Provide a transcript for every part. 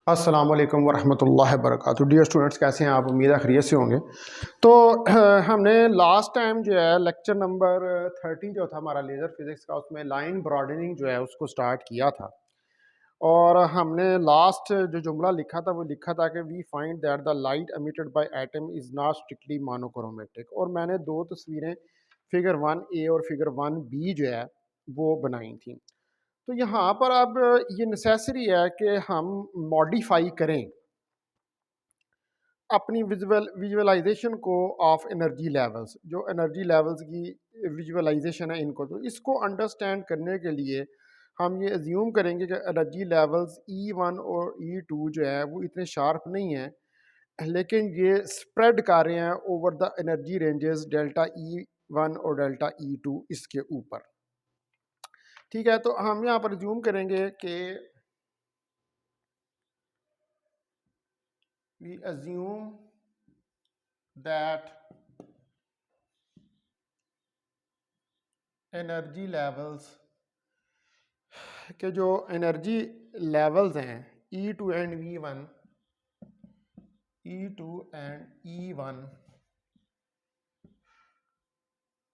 अस्सलाम वालेकुम वरहमतुल्लाहि वबरकातुहू। डियर स्टूडेंट्स, कैसे हैं आप? उम्मीद है खैरियत से होंगे। तो हमने लास्ट टाइम जो है लेक्चर नंबर 30 जो था हमारा लेज़र फिज़िक्स का, उसमें लाइन ब्रॉडनिंग जो है उसको स्टार्ट किया था। और हमने लास्ट जो जुमला लिखा था वो लिखा था कि we find that the light emitted by atom is not strictly monochromatic. और मैंने दो तस्वीरें फिगर 1A और फिगर 1B जो है वो बनाई थी। तो यहाँ पर अब ये नेसेसरी है कि हम मॉडिफाई करें अपनी विजुअलाइजेशन को ऑफ एनर्जी लेवल्स। जो एनर्जी लेवल्स की विजुअलाइजेशन है इनको, तो इसको अंडरस्टैंड करने के लिए हम ये अज्यूम करेंगे कि एनर्जी लेवल्स E1 और E2 जो है वो इतने शार्प नहीं हैं, लेकिन ये स्प्रेड कर रहे हैं over the energy ranges delta E1 और डेल्टा E2 इसके ऊपर। ठीक है, तो हम यहाँ पर अज्यूम करेंगे कि we assume that energy levels के जो एनर्जी लेवल्स हैं E2 and V1, E2 and E1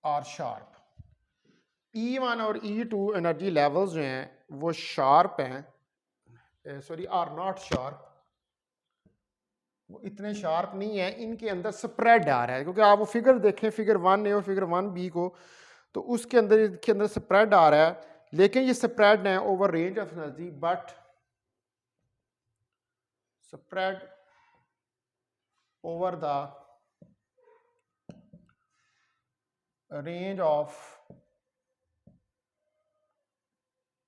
are sharp. E1 और E2 एनर्जी लेवल्स जो हैं वो शार्प हैं, सॉरी आर नॉट शार्प, वो इतने शार्प नहीं है, इनके अंदर स्प्रेड आ रहा है। क्योंकि आप वो फिगर देखें, फिगर 1A और फिगर 1B को, तो उसके अंदर इसके अंदर स्प्रेड आ रहा है, लेकिन ये स्प्रेड है over range of energy, but spread over the range of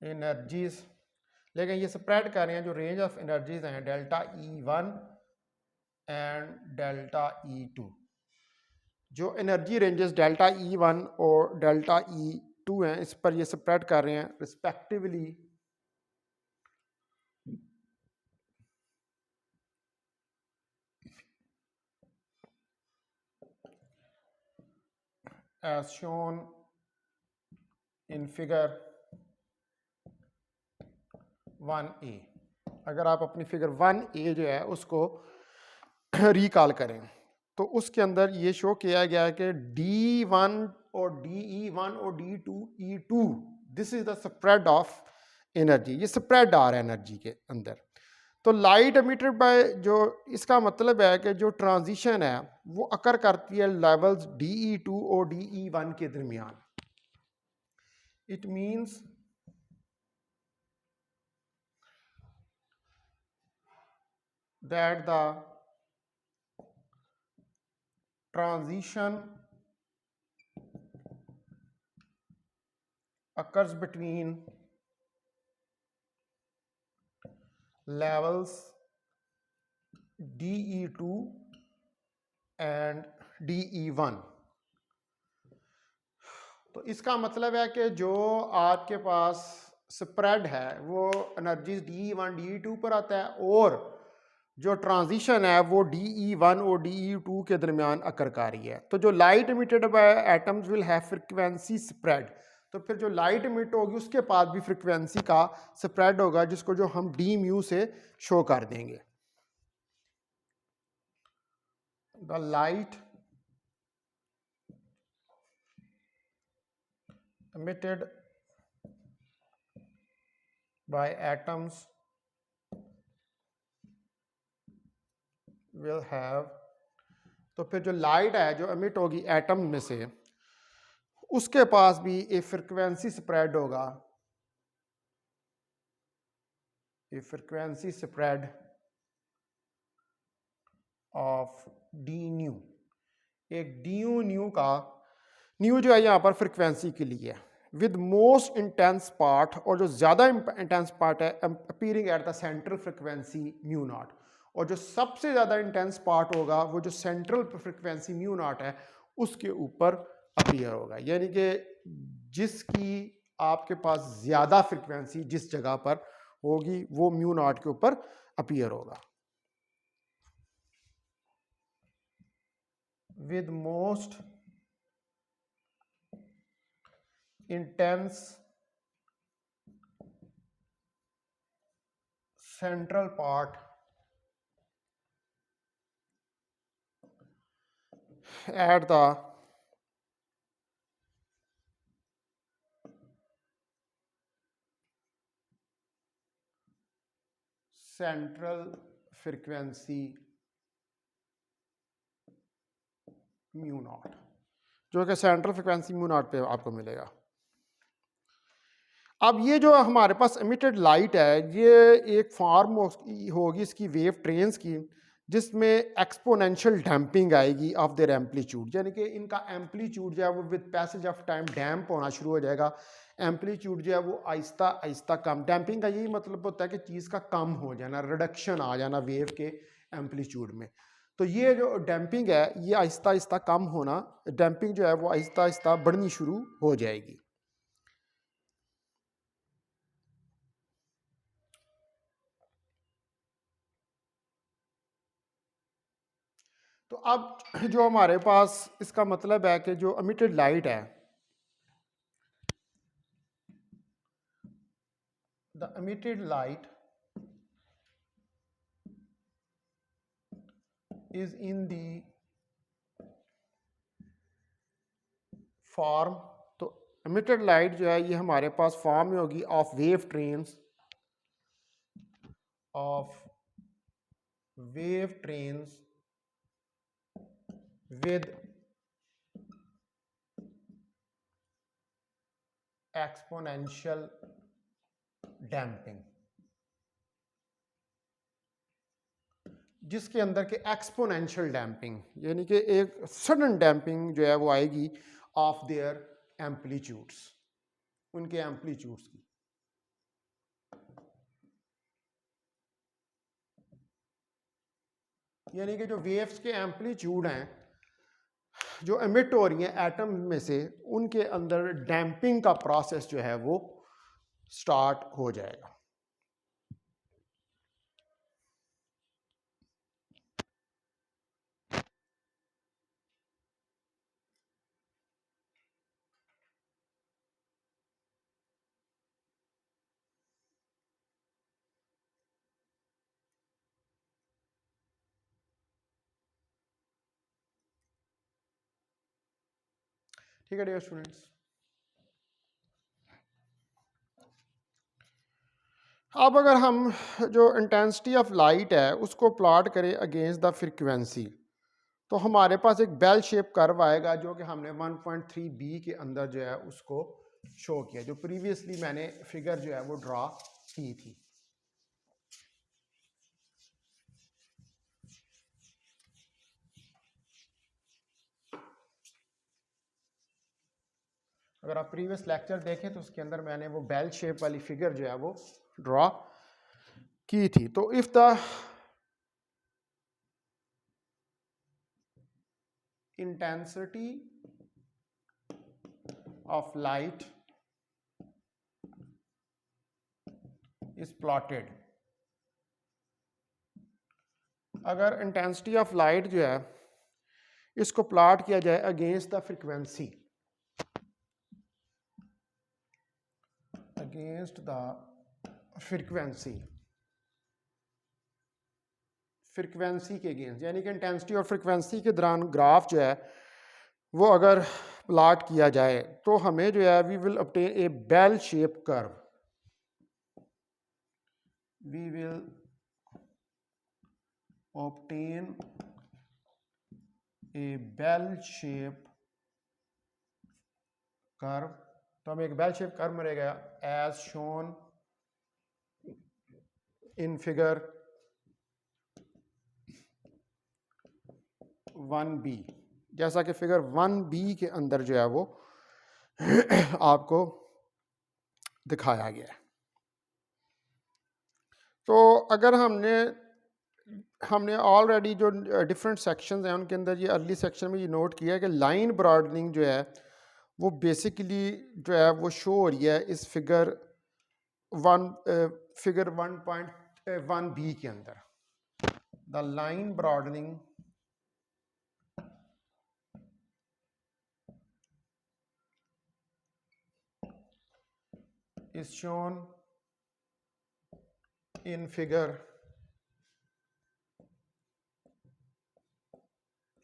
energies. लेकिन ये स्प्रेड कर रहे हैं जो रेंज ऑफ एनर्जीज हैं delta E1 and delta E2। जो एनर्जी रेंजेस डेल्टा E1 और डेल्टा E2 हैं, इस पर ये स्प्रेड कर रहे हैं respectively as shown in figure 1A। अगर आप अपनी फिगर 1A जो है उसको रिकॉल करें, तो उसके अंदर ये शो किया गया है कि D1 और DE1 और D2E2, this is the spread of energy. ये स्प्रेड आ रहा है एनर्जी के अंदर। तो लाइट एमिटेड बाय, जो इसका मतलब है कि जो ट्रांजिशन है वो अकर करती है लेवल्स DE2 और DE1 के दरमियान। It means that the transition occurs between levels DE2 and DE1। तो इसका मतलब है कि जो आपके पास स्प्रेड है वो एनर्जीज DE1 DE2 पर आता है, और जो ट्रांजिशन है वो DE1 और DE2 के दरमियान अकर कर रही है। तो जो light emitted by atoms will have frequency spread. तो फिर जो लाइट इमिट होगी उसके पास भी फ्रीक्वेंसी का स्प्रेड होगा, जिसको जो हम डी म्यू से शो कर देंगे। The light emitted by atoms will have, तो फिर जो लाइट है जो एमिट होगी एटम में से, उसके पास भी एक फ्रीक्वेंसी स्प्रेड होगा, a frequency spread of d nu. एक डी न्यू का, न्यू जो है यहाँ पर फ्रीक्वेंसी के लिए, विद मोस्ट इंटेंस पार्ट, और जो ज़्यादा इंटेंस पार्ट है appearing at the central frequency mu naught. और जो सबसे ज़्यादा इंटेंस पार्ट होगा वो जो सेंट्रल फ्रीक्वेंसी म्यू नॉट है उसके ऊपर अपीयर होगा। यानी कि जिसकी आपके पास ज़्यादा फ्रीक्वेंसी जिस जगह पर होगी वो म्यू नॉट के ऊपर अपीयर होगा। With most intense central part at the central frequency mu naught, जो कि सेंट्रल फ्रिक्वेंसी म्यू नॉट पे आपको मिलेगा। अब ये जो हमारे पास एमिटेड लाइट है, ये एक फॉर्म होगी इसकी वेव ट्रेन्स की, जिसमें एक्सपोनेंशियल डैम्पिंग आएगी ऑफ देयर एम्पलीट्यूड, यानी कि इनका एम्पलीट्यूड जो है वो विद पैसेज ऑफ टाइम डैम्प होना शुरू हो जाएगा। एम्पलीट्यूड जो है वो आहिस्ता आहिस्ता कम, डैम्पिंग का यही मतलब होता है कि चीज़ का कम हो जाना, रिडक्शन आ जाना वेव के एम्पलीट्यूड में। तो ये जो डैम्पिंग है ये आहिस्ता आहिस्ता कम होना, डैम्पिंग जो है वो आहिस्ता आहिस्ता बढ़नी शुरू हो जाएगी। तो अब जो हमारे पास इसका मतलब है कि जो एमिटेड लाइट है, the emitted light is in the form, तो एमिटेड लाइट जो है ये हमारे पास फॉर्म में होगी of wave trains, of wave trains with exponential damping, जिसके अंदर के एक्सपोनेंशियल डैम्पिंग यानी कि एक सडन डैम्पिंग जो है वो आएगी ऑफ देयर एम्पलीट्यूड्स, उनके एम्पलीट्यूड्स की। यानी कि जो वेव्स के एम्पलीट्यूड हैं जो एमिट हो रही हैं एटम में से, उनके अंदर डैम्पिंग का प्रोसेस जो है वो स्टार्ट हो जाएगा। ठीक है डियर स्टूडेंट्स, अब अगर हम जो इंटेंसिटी ऑफ लाइट है उसको प्लॉट करें अगेंस्ट द फ्रीक्वेंसी, तो हमारे पास एक बेल शेप कर्व आएगा जो कि हमने 1.3 बी के अंदर जो है उसको शो किया, जो प्रीवियसली मैंने फिगर जो है वो ड्रा की थी। अगर आप प्रीवियस लेक्चर देखें तो उसके अंदर मैंने वो बेल शेप वाली फिगर जो है वो ड्रॉ की थी। तो if the intensity of light is plotted, अगर इंटेंसिटी ऑफ लाइट जो है इसको प्लॉट किया जाए against the frequency, against the frequency, frequency के अगेंस्ट, यानी कि इंटेंसिटी और फ्रीक्वेंसी के दौरान ग्राफ जो है वो अगर प्लॉट किया जाए तो हमें जो है we will obtain a bell shape curve, we will obtain a bell shape curve. तो हमें एक बेल शेप कर्व मिलेगा as shown in figure 1b, जैसा कि फिगर 1b के अंदर जो है वो आपको दिखाया गया है। तो अगर हमने ऑलरेडी जो डिफरेंट सेक्शंस हैं उनके अंदर ये अर्ली सेक्शन में ये नोट किया है कि लाइन ब्रॉडनिंग जो है वो बेसिकली जो है वो शो हो रही है इस फिगर 1.1b के अंदर। The line broadening is shown in figure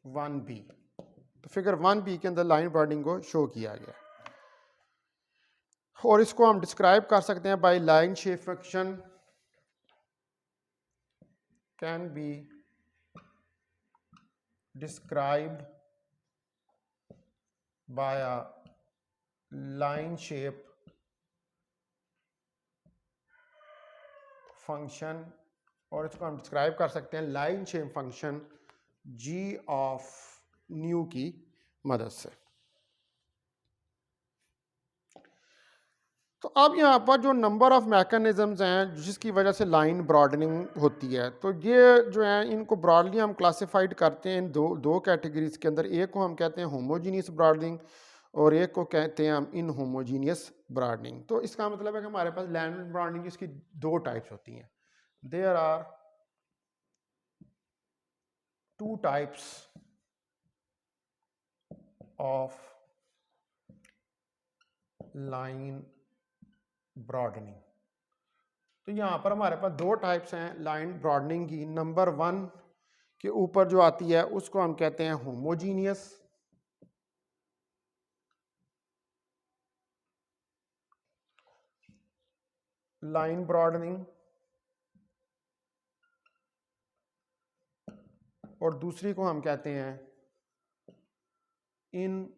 1b। Figure 1b के अंदर लाइन ब्रॉडनिंग को शो किया गया और इसको हम डिस्क्राइब कर सकते हैं by line shape function can be described bye a line shape function और इसको हम डिस्क्राइब कर सकते हैं line shape function g of new की मदद से। तो अब यहाँ पर जो नंबर ऑफ मैकेनिज्म्स हैं जिसकी वजह से लाइन ब्रॉडनिंग होती है, तो ये जो है इनको ब्रॉडली हम क्लासिफाइड करते हैं इन दो कैटेगरीज के अंदर। एक को हम कहते हैं होमोजीनियस ब्रॉडनिंग और एक को कहते हैं हम इनहोमोजीनियस ब्रॉडनिंग। तो इसका मतलब है कि हमारे पास लाइन ब्रॉडनिंग इसकी दो टाइप्स होती हैं। There are two types of line broadening. तो यहाँ पर हमारे पास दो टाइप्स हैं लाइन ब्रॉडनिंग की। नंबर 1 के ऊपर जो आती है उसको हम कहते हैं होमोजीनियस लाइन ब्रॉडनिंग और दूसरी को हम कहते हैं इन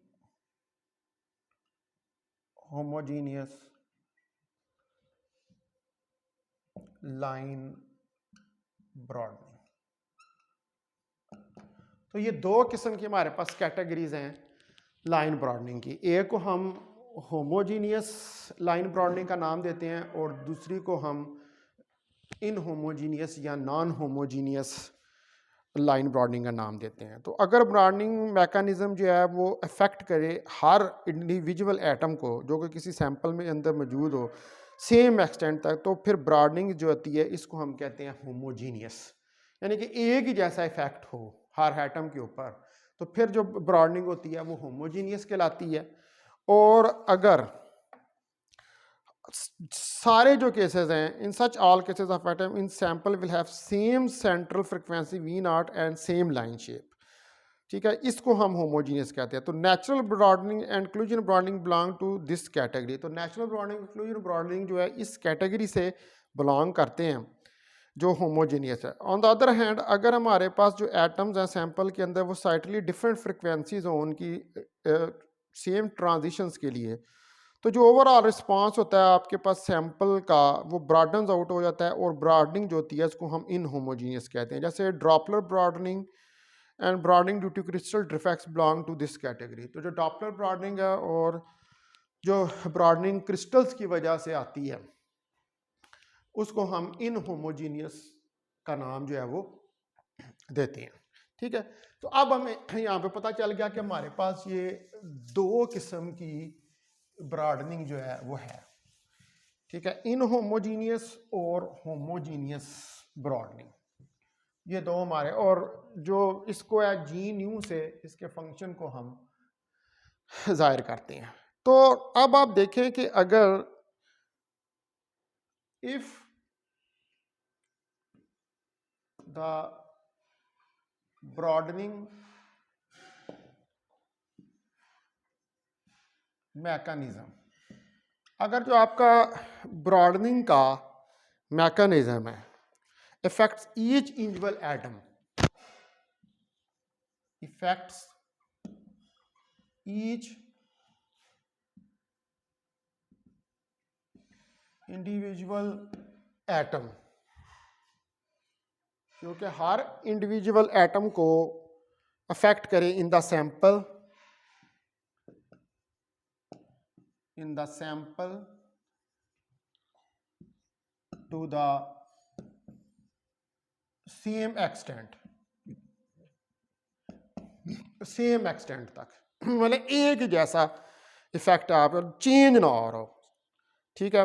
होमोजीनियस लाइन ब्रॉडनिंग। तो ये दो किस्म की हमारे पास कैटेगरीज हैं लाइन ब्रॉडनिंग की। एक को हम होमोजीनियस लाइन ब्रॉडनिंग का नाम देते हैं और दूसरी को हम इनहोमोजीनियस या नॉन होमोजीनियस लाइन ब्रॉडनिंग का नाम देते हैं। तो अगर ब्रॉडनिंग मैकेनिज्म जो है वो अफेक्ट करे हर इंडिविजुअल एटम को जो कि किसी सैंपल में अंदर मौजूद हो सेम एक्सटेंट तक, तो फिर ब्रॉडनिंग जो होती है इसको हम कहते हैं होमोजीनियस, यानी कि एक ही जैसा इफेक्ट हो हर एटम के ऊपर, तो फिर जो ब्रॉडनिंग होती है वो होमोजीनियस कहलाती है। और अगर सारे जो केसेस हैं in such all cases of atom in sample will have same central frequency v naught and same line shape, ठीक है, इसको हम होमोजीनियस कहते हैं। तो natural broadening and inclusion broadening belong to this category. तो नेचुरल ब्रॉडनिंग इंक्लूजन ब्रॉडनिंग जो है इस कैटेगरी से बिलोंग करते हैं जो होमोजीनियस है। ऑन द अदर हैंड अगर हमारे पास जो एटम्स हैं सैंपल के अंदर वो साइटली डिफरेंट फ्रिक्वेंसीज हों उनकी सेम ट्रांजिशंस के लिए, तो जो ओवरऑल रिस्पांस होता है आपके पास सैंपल का वो ब्रॉडन्स आउट हो जाता है और ब्रॉडनिंग जो होती है उसको हम इनहोमोजीनियस कहते हैं। जैसे Doppler broadening and broadening due to crystal defects belong to this category. तो जो डॉपलर ब्रॉडनिंग है और जो ब्रॉडनिंग क्रिस्टल्स की वजह से आती है उसको हम इनहोमोजीनियस का नाम जो है वो देते हैं, ठीक है। तो अब हमें यहाँ पे पता चल गया कि हमारे पास ये दो किस्म की ब्रॉडनिंग जो है वो है, ठीक है, इनहोमोजीनियस और होमोजीनियस ब्रॉडनिंग, ये दो हमारे। और जो इसको है जी न्यू से इसके फंक्शन को हम जाहिर करते हैं। तो अब आप देखें कि अगर इफ द ब्रॉडनिंग मैकेनिज्म, अगर जो आपका ब्रॉडनिंग का मैकेनिज्म है affects each individual atom, affects each individual atom, क्योंकि हर इंडिविजुअल एटम को अफेक्ट करे in the sample to the same extent तक, मतलब एक ही जैसा इफेक्ट आप चेंज ना हो रहा हो, ठीक है।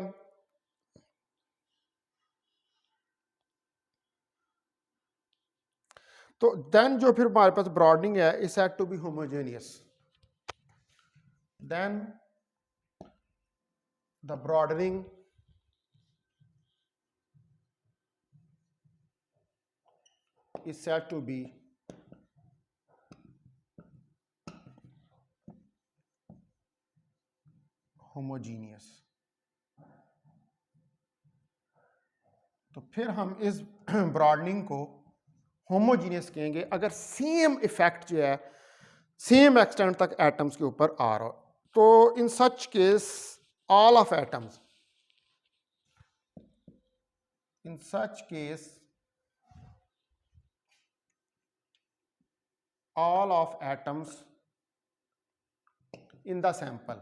तो देन जो फिर हमारे पास ब्रॉडनिंग है is said to be homogeneous, then the broadening is said to be homogeneous. तो फिर हम इस ब्रॉडनिंग को होमोजीनियस कहेंगे अगर सेम इफेक्ट जो है सेम एक्सटेंट तक एटम्स के ऊपर आ रहा हो। तो in such case all of atoms, in such case all of atoms in the sample,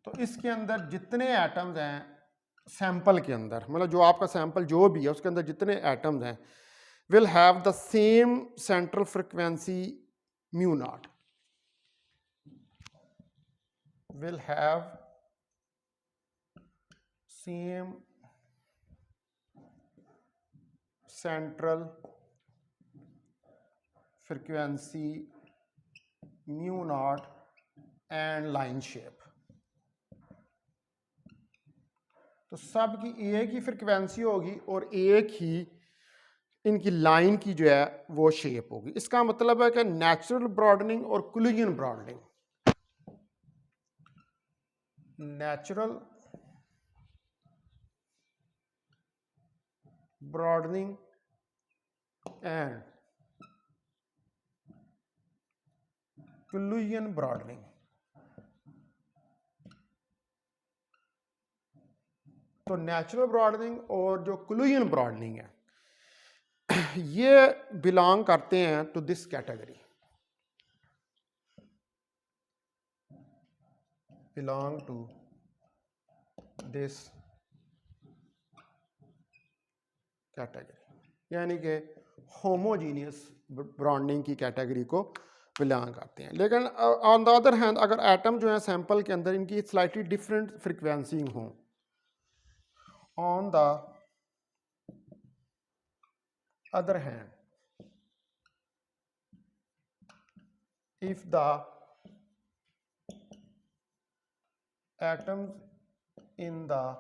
तो इसके अंदर जितने एटम्स हैं सैंपल के अंदर, मतलब जो आपका सैंपल जो भी है उसके अंदर जितने एटम्स हैं, will have the same central frequency mu naught, will have same central frequency mu naught and line shape. तो सब की एक ही फ्रीक्वेंसी होगी और एक ही इनकी लाइन की जो है वो शेप होगी। इसका मतलब है कि नेचुरल ब्रॉडनिंग और collision broadening, natural broadening and collision broadening, तो नेचुरल ब्रॉडनिंग और जो कोलिजन ब्रॉडनिंग है ये बिलोंग करते हैं to this category, belong to this category, यानी कि होमोजीनियस ब्रॉडनिंग की कैटेगरी को बिलोंग करते हैं। लेकिन ऑन द अदर हैंड अगर एटम जो है सैंपल के अंदर इनकी स्लाइटली डिफरेंट फ्रीक्वेंसी हो, on the other hand, if the atoms in the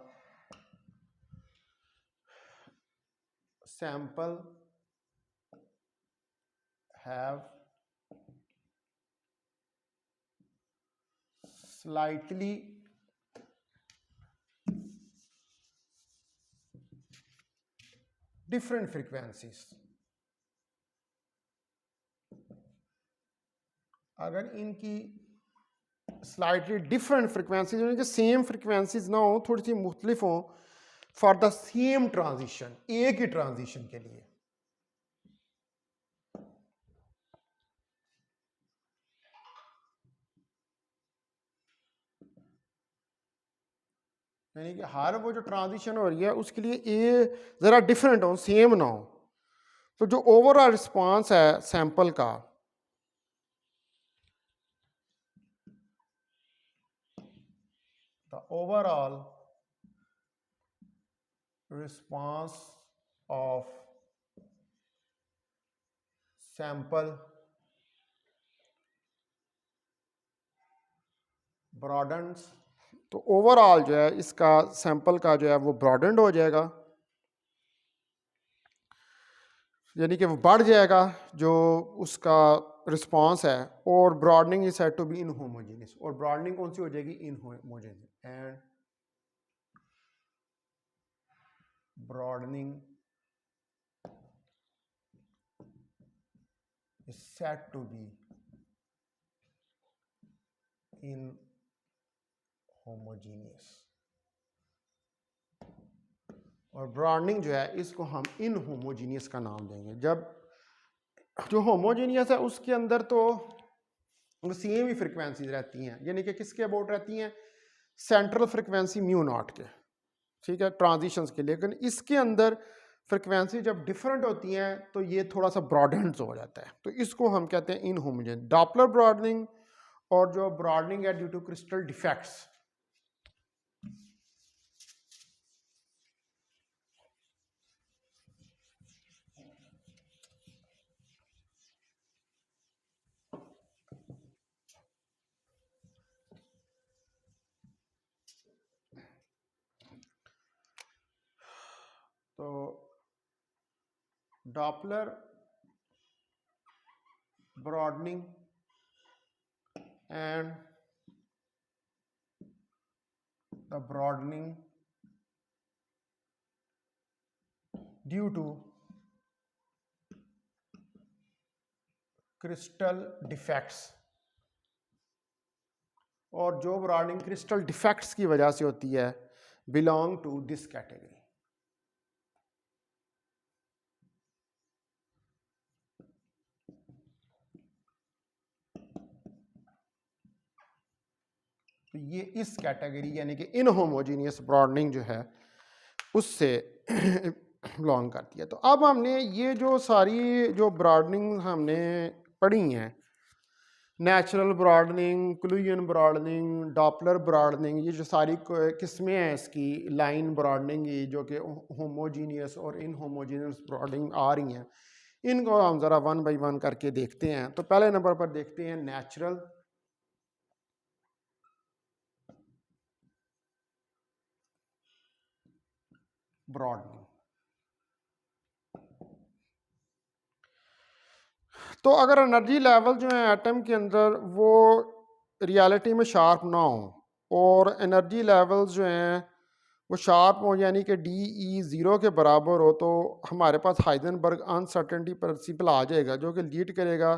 sample have slightly different frequencies, अगर इनकी स्लाइटली डिफरेंट फ्रिक्वेंसीज यानी कि सेम फ्रिक्वेंसीज ना हो, थोड़ी सी मुख्तलिफ हो, फॉर द सेम ट्रांजिशन, एक ही ट्रांजिशन के लिए, यानी कि हर वो जो ट्रांजिशन हो रही है उसके लिए ए ज़रा डिफरेंट हो, सेम ना हो, तो जो ओवरऑल रिस्पांस है सैंपल का the overall response of sample broadens, तो ओवरऑल जो है इसका सैंपल का जो है वो ब्रॉडेंड हो जाएगा, यानी कि वो बढ़ जाएगा जो उसका रिस्पांस है, और broadening is said to be inhomogeneous, और ब्रॉडनिंग कौन सी हो जाएगी, inhomogeneous, and broadening is said to be inhomogeneous, और ब्रॉडनिंग जो है इसको हम इनहोमोजेनियस का नाम देंगे। जब जो होमोजेनियस है उसके अंदर तो सेम ही फ्रिक्वेंसीज रहती हैं, यानी कि किसके अबाउट रहती हैं, सेंट्रल फ्रिक्वेंसी म्यू नॉट के, ठीक है, ट्रांजिशंस के, लेकिन इसके अंदर फ्रिक्वेंसी जब डिफरेंट होती हैं तो ये थोड़ा सा ब्रॉडेंड हो जाता है, तो इसको हम कहते हैं इनहोमोजेनियस। डॉपलर ब्रॉडनिंग और जो ब्रॉडनिंग है ड्यू टू क्रिस्टल डिफेक्ट्स, तो Doppler broadening and the broadening due to crystal defects, और जो ब्रॉडनिंग क्रिस्टल डिफेक्ट्स की वजह से होती है बिलोंग टू दिस कैटेगरी। तो ये इस कैटेगरी यानी कि इनहोमोजीनियस ब्रॉडनिंग जो है उससे बिलोंग करती है। तो अब हमने ये जो सारी जो ब्रॉडनिंग हमने पढ़ी हैं, natural broadening, क्लूजन broadening, Doppler broadening, ये जो सारी किस्में हैं इसकी, लाइन ब्रॉडनिंग, ये जो कि होमोजीनियस और इनहोमोजीनियस ब्रॉडनिंग आ रही हैं, इनको हम ज़रा वन बाय वन करके देखते हैं। तो पहले नंबर पर देखते हैं नेचुरल ब्रॉडनिंग। तो अगर एनर्जी लेवल जो है एटम के अंदर वो रियलिटी में शार्प ना हो और एनर्जी लेवल्स जो हैं वो शार्प हो, यानी कि डी ई ज़ीरो के बराबर हो, तो हमारे पास हाइजेनबर्ग अनसर्टेनिटी प्रिंसिपल आ जाएगा जो कि लीड करेगा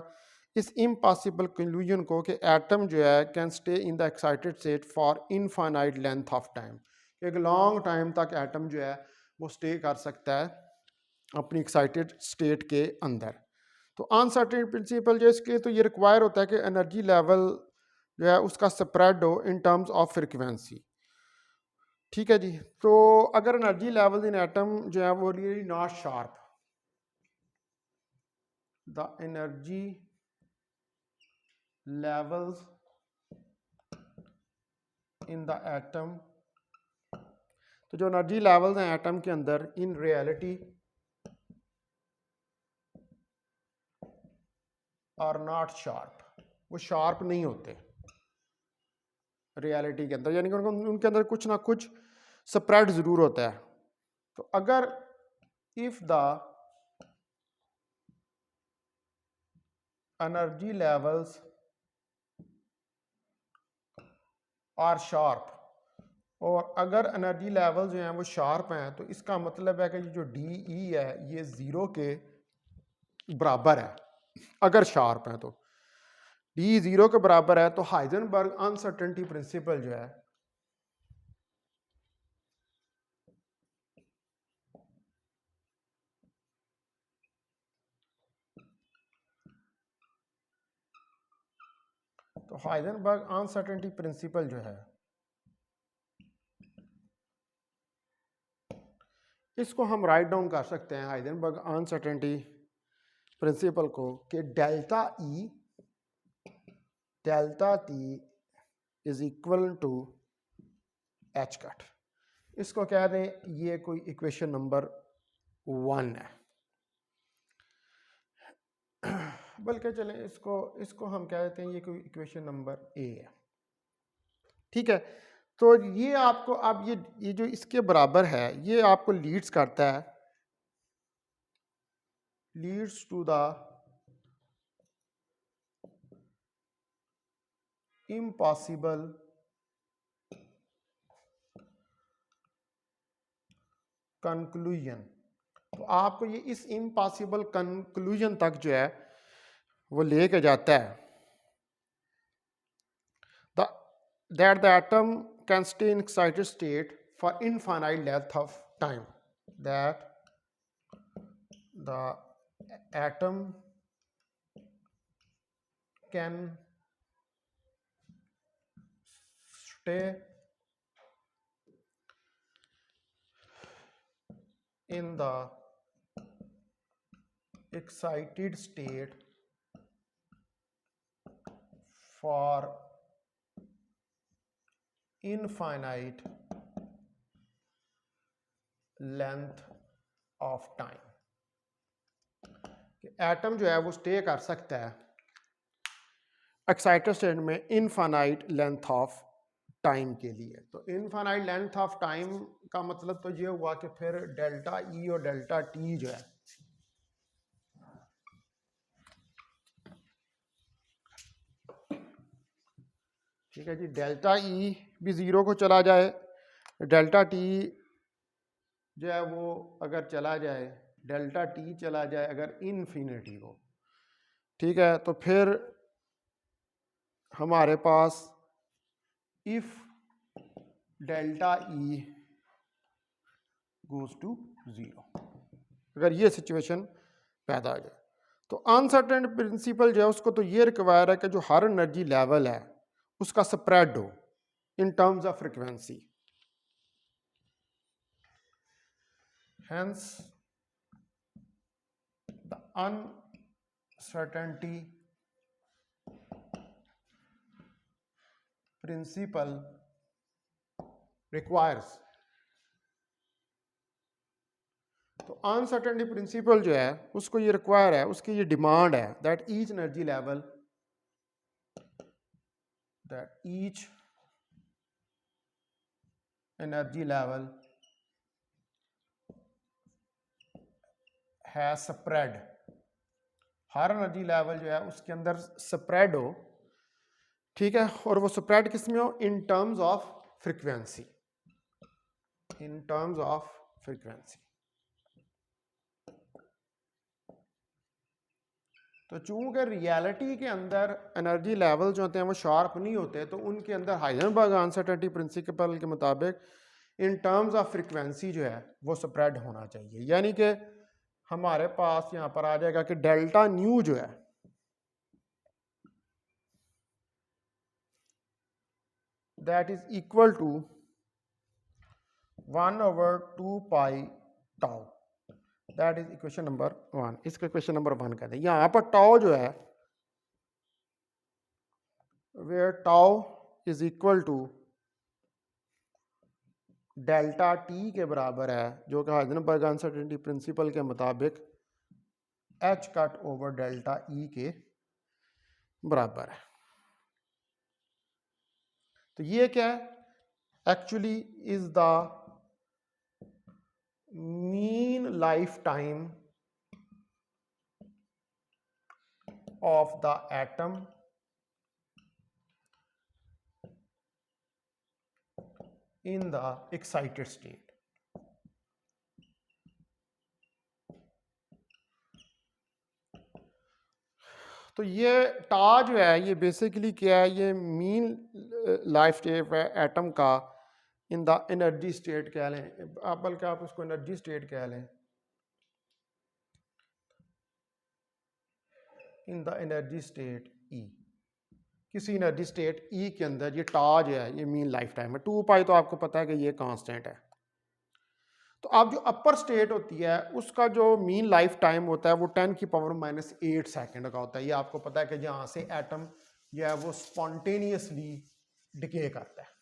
इस इम्पॉसिबल कंक्लूजन को कि एटम जो है can stay in the excited state for infinite length of time. एक लॉन्ग टाइम तक एटम जो है वो स्टे कर सकता है अपनी एक्साइटेड स्टेट के अंदर। तो अनसर्टेन प्रिंसिपल जो इसके तो ये रिक्वायर होता है कि एनर्जी लेवल जो है उसका स्प्रेड हो इन टर्म्स ऑफ फ्रिक्वेंसी। ठीक है जी। तो अगर एनर्जी लेवल इन एटम जो है वो really not sharp, the energy levels in the atom, तो जो एनर्जी लेवल्स हैं एटम के अंदर in reality are not sharp, वो शार्प नहीं होते रियलिटी के अंदर, यानी कि उनके अंदर कुछ ना कुछ स्प्रेड ज़रूर होता है। तो अगर if the energy levels are sharp, और अगर एनर्जी लेवल जो हैं वो शार्प हैं, तो इसका मतलब है कि जो डी ई है ये ज़ीरो के बराबर है। अगर शार्प है तो डी ज़ीरो के बराबर है, तो हाइजेनबर्ग अनसर्टेनिटी प्रिंसिपल जो है तो हाइजेनबर्ग अनसर्टेनिटी प्रिंसिपल जो है इसको हम राइट डाउन कर सकते हैं हाइजेनबर्ग अनसर्टेनिटी प्रिंसिपल को कि delta t is equal to h cut. इसको कह दें ये कोई इक्वेशन नंबर 1 है, बल्कि चलें इसको हम कह देते हैं ये कोई इक्वेशन नंबर ए है। ठीक है। तो ये आपको अब ये जो इसके बराबर है ये आपको लीड्स करता है, leads to the impossible conclusion. तो आपको ये इस इम्पॉसिबल कंक्लूजन तक जो है वो लेके जाता है that the atom can stay in excited state for infinite length of time, that the atom can stay in the excited state for infinite length of time। Atom जो है वो स्टे कर सकता है एक्साइटेड स्टेट में infinite length of time के लिए। तो इनफाइनाइट लेंथ ऑफ टाइम का मतलब तो ये हुआ कि फिर डेल्टा ई और डेल्टा टी जो है ठीक है जी, डेल्टा ई भी ज़ीरो को चला जाए डेल्टा टी जो है वो अगर चला जाए, डेल्टा टी चला जाए अगर इनफिनिटी को, ठीक है, तो फिर हमारे पास if delta e goes to 0, अगर ये सिचुएशन पैदा हो जाए तो अनसर्टेन प्रिंसिपल जो है उसको तो ये रिक्वायर है कि जो हर एनर्जी लेवल है उसका स्प्रेड हो in terms of frequency. Hence, the uncertainty principle requires, तो अनसर्टेनिटी प्रिंसिपल जो है उसको ये रिक्वायर है, उसकी ये डिमांड है दैट ईच एनर्जी लेवल है स्प्रेड, हर एनर्जी लेवल जो है उसके अंदर स्प्रेड हो, ठीक है, और वो स्प्रेड किस में हो, in terms of frequency, in terms of frequency. तो चूंकि रियलिटी के अंदर एनर्जी लेवल जो होते हैं वो शार्प नहीं होते, तो उनके अंदर हाइजेनबर्ग अनसर्टेनिटी प्रिंसिपल के मुताबिक इन टर्म्स ऑफ फ्रीक्वेंसी जो है वो स्प्रेड होना चाहिए। यानी कि हमारे पास यहाँ पर आ जाएगा कि डेल्टा न्यू जो है that is equal to 1/2 pi tau, that is equation number 1। इसको इक्वेशन नंबर 1 कहते हैं। यहाँ पर टाउ जो है where tau is equal to delta t के बराबर है, जो कि हाइजेनबर्ग अनसर्टेनिटी प्रिंसिपल के मुताबिक H cut over delta E के बराबर है। तो ये क्या है, actually is the mean lifetime of the atom in the excited state. तो ये टा जो है ये बेसिकली क्या है, ये मीन लाइफ टाइम है एटम का इन द एनर्जी स्टेट कह लें, बल्कि आप उसको एनर्जी स्टेट कह लें, इन द एनर्जी स्टेट ई, किसी एनर्जी स्टेट ई के अंदर ये टा जो है ये मीन लाइफ टाइम है। 2 पाई तो आपको पता है कि ये कांस्टेंट है। तो अब जो अपर स्टेट होती है उसका जो मीन लाइफ टाइम होता है वो 10⁻⁸ सेकंड का होता है। ये आपको पता है कि जहाँ से एटम जो है वो स्पॉन्टेनियसली डिके करता है।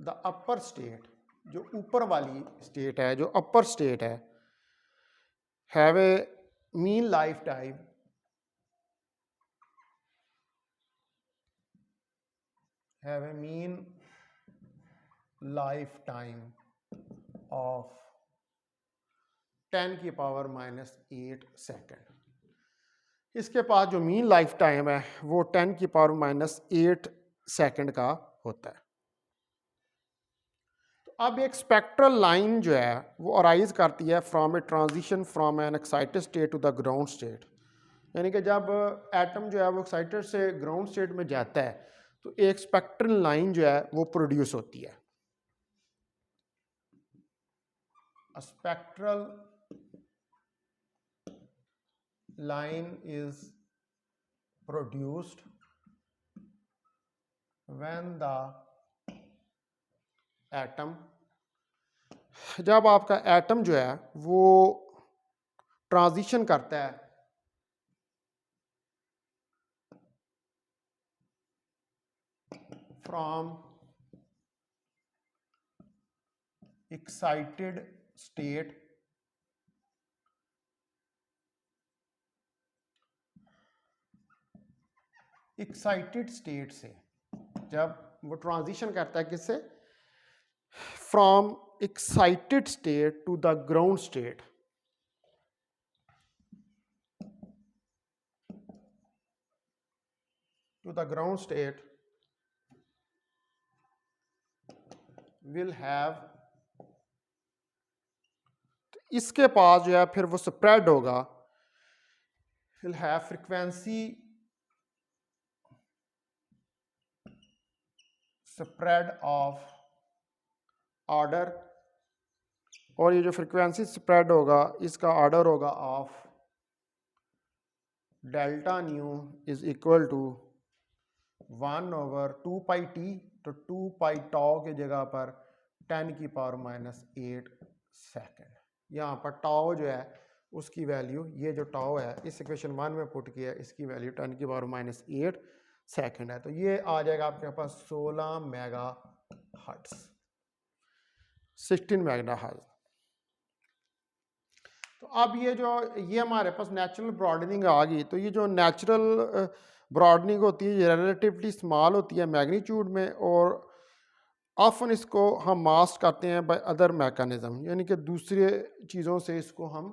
द अपर स्टेट, जो ऊपर वाली स्टेट है, जो upper state have a mean lifetime of 10⁻⁸ second. इसके पास जो मीन लाइफ टाइम है वो 10⁻⁸ सेकंड का होता है। अब एक स्पेक्ट्रल लाइन जो है वो अराइज करती है from a transition from an excited state to the ground state. यानी कि जब एटम जो है वो एक्साइटेड से ग्राउंड स्टेट में जाता है तो एक स्पेक्ट्रल लाइन जो है वो प्रोड्यूस होती है। A spectral line is produced when the atom, जब आपका एटम जो है वो ट्रांजिशन करता है फ्रॉम एक्साइटेड स्टेट से, जब वो ट्रांजिशन करता है किससे, from excited state to the ground state, to the ground state will have, इसके पास जो है फिर वो स्प्रेड होगा, will have frequency spread of order, और ये जो फ्रीक्वेंसी स्प्रेड होगा इसका ऑर्डर होगा of delta nu is equal to 1/2πt, तो 2π टाउ की जगह पर 10⁻⁻8 सेकेंड। यहाँ पर टाउ जो है उसकी वैल्यू, ये जो टाउ है इस इक्वेशन 1 में पुट किया है, इसकी वैल्यू 10⁻⁸ सेकेंड है। तो ये आ जाएगा आपके पास 16 मेगा हर्ट्ज, 16 मेगा हर्ट्ज। तो अब ये हमारे पास नेचुरल ब्रॉडनिंग आ गई। तो ये जो नेचुरल ब्रॉडनिंग होती है ये रिलेटिवली स्मॉल होती है मैग्नीट्यूड में, और ऑफन इसको हम मास्क करते हैं बाय अदर मैकेनिज्म, यानी कि दूसरे चीज़ों से इसको हम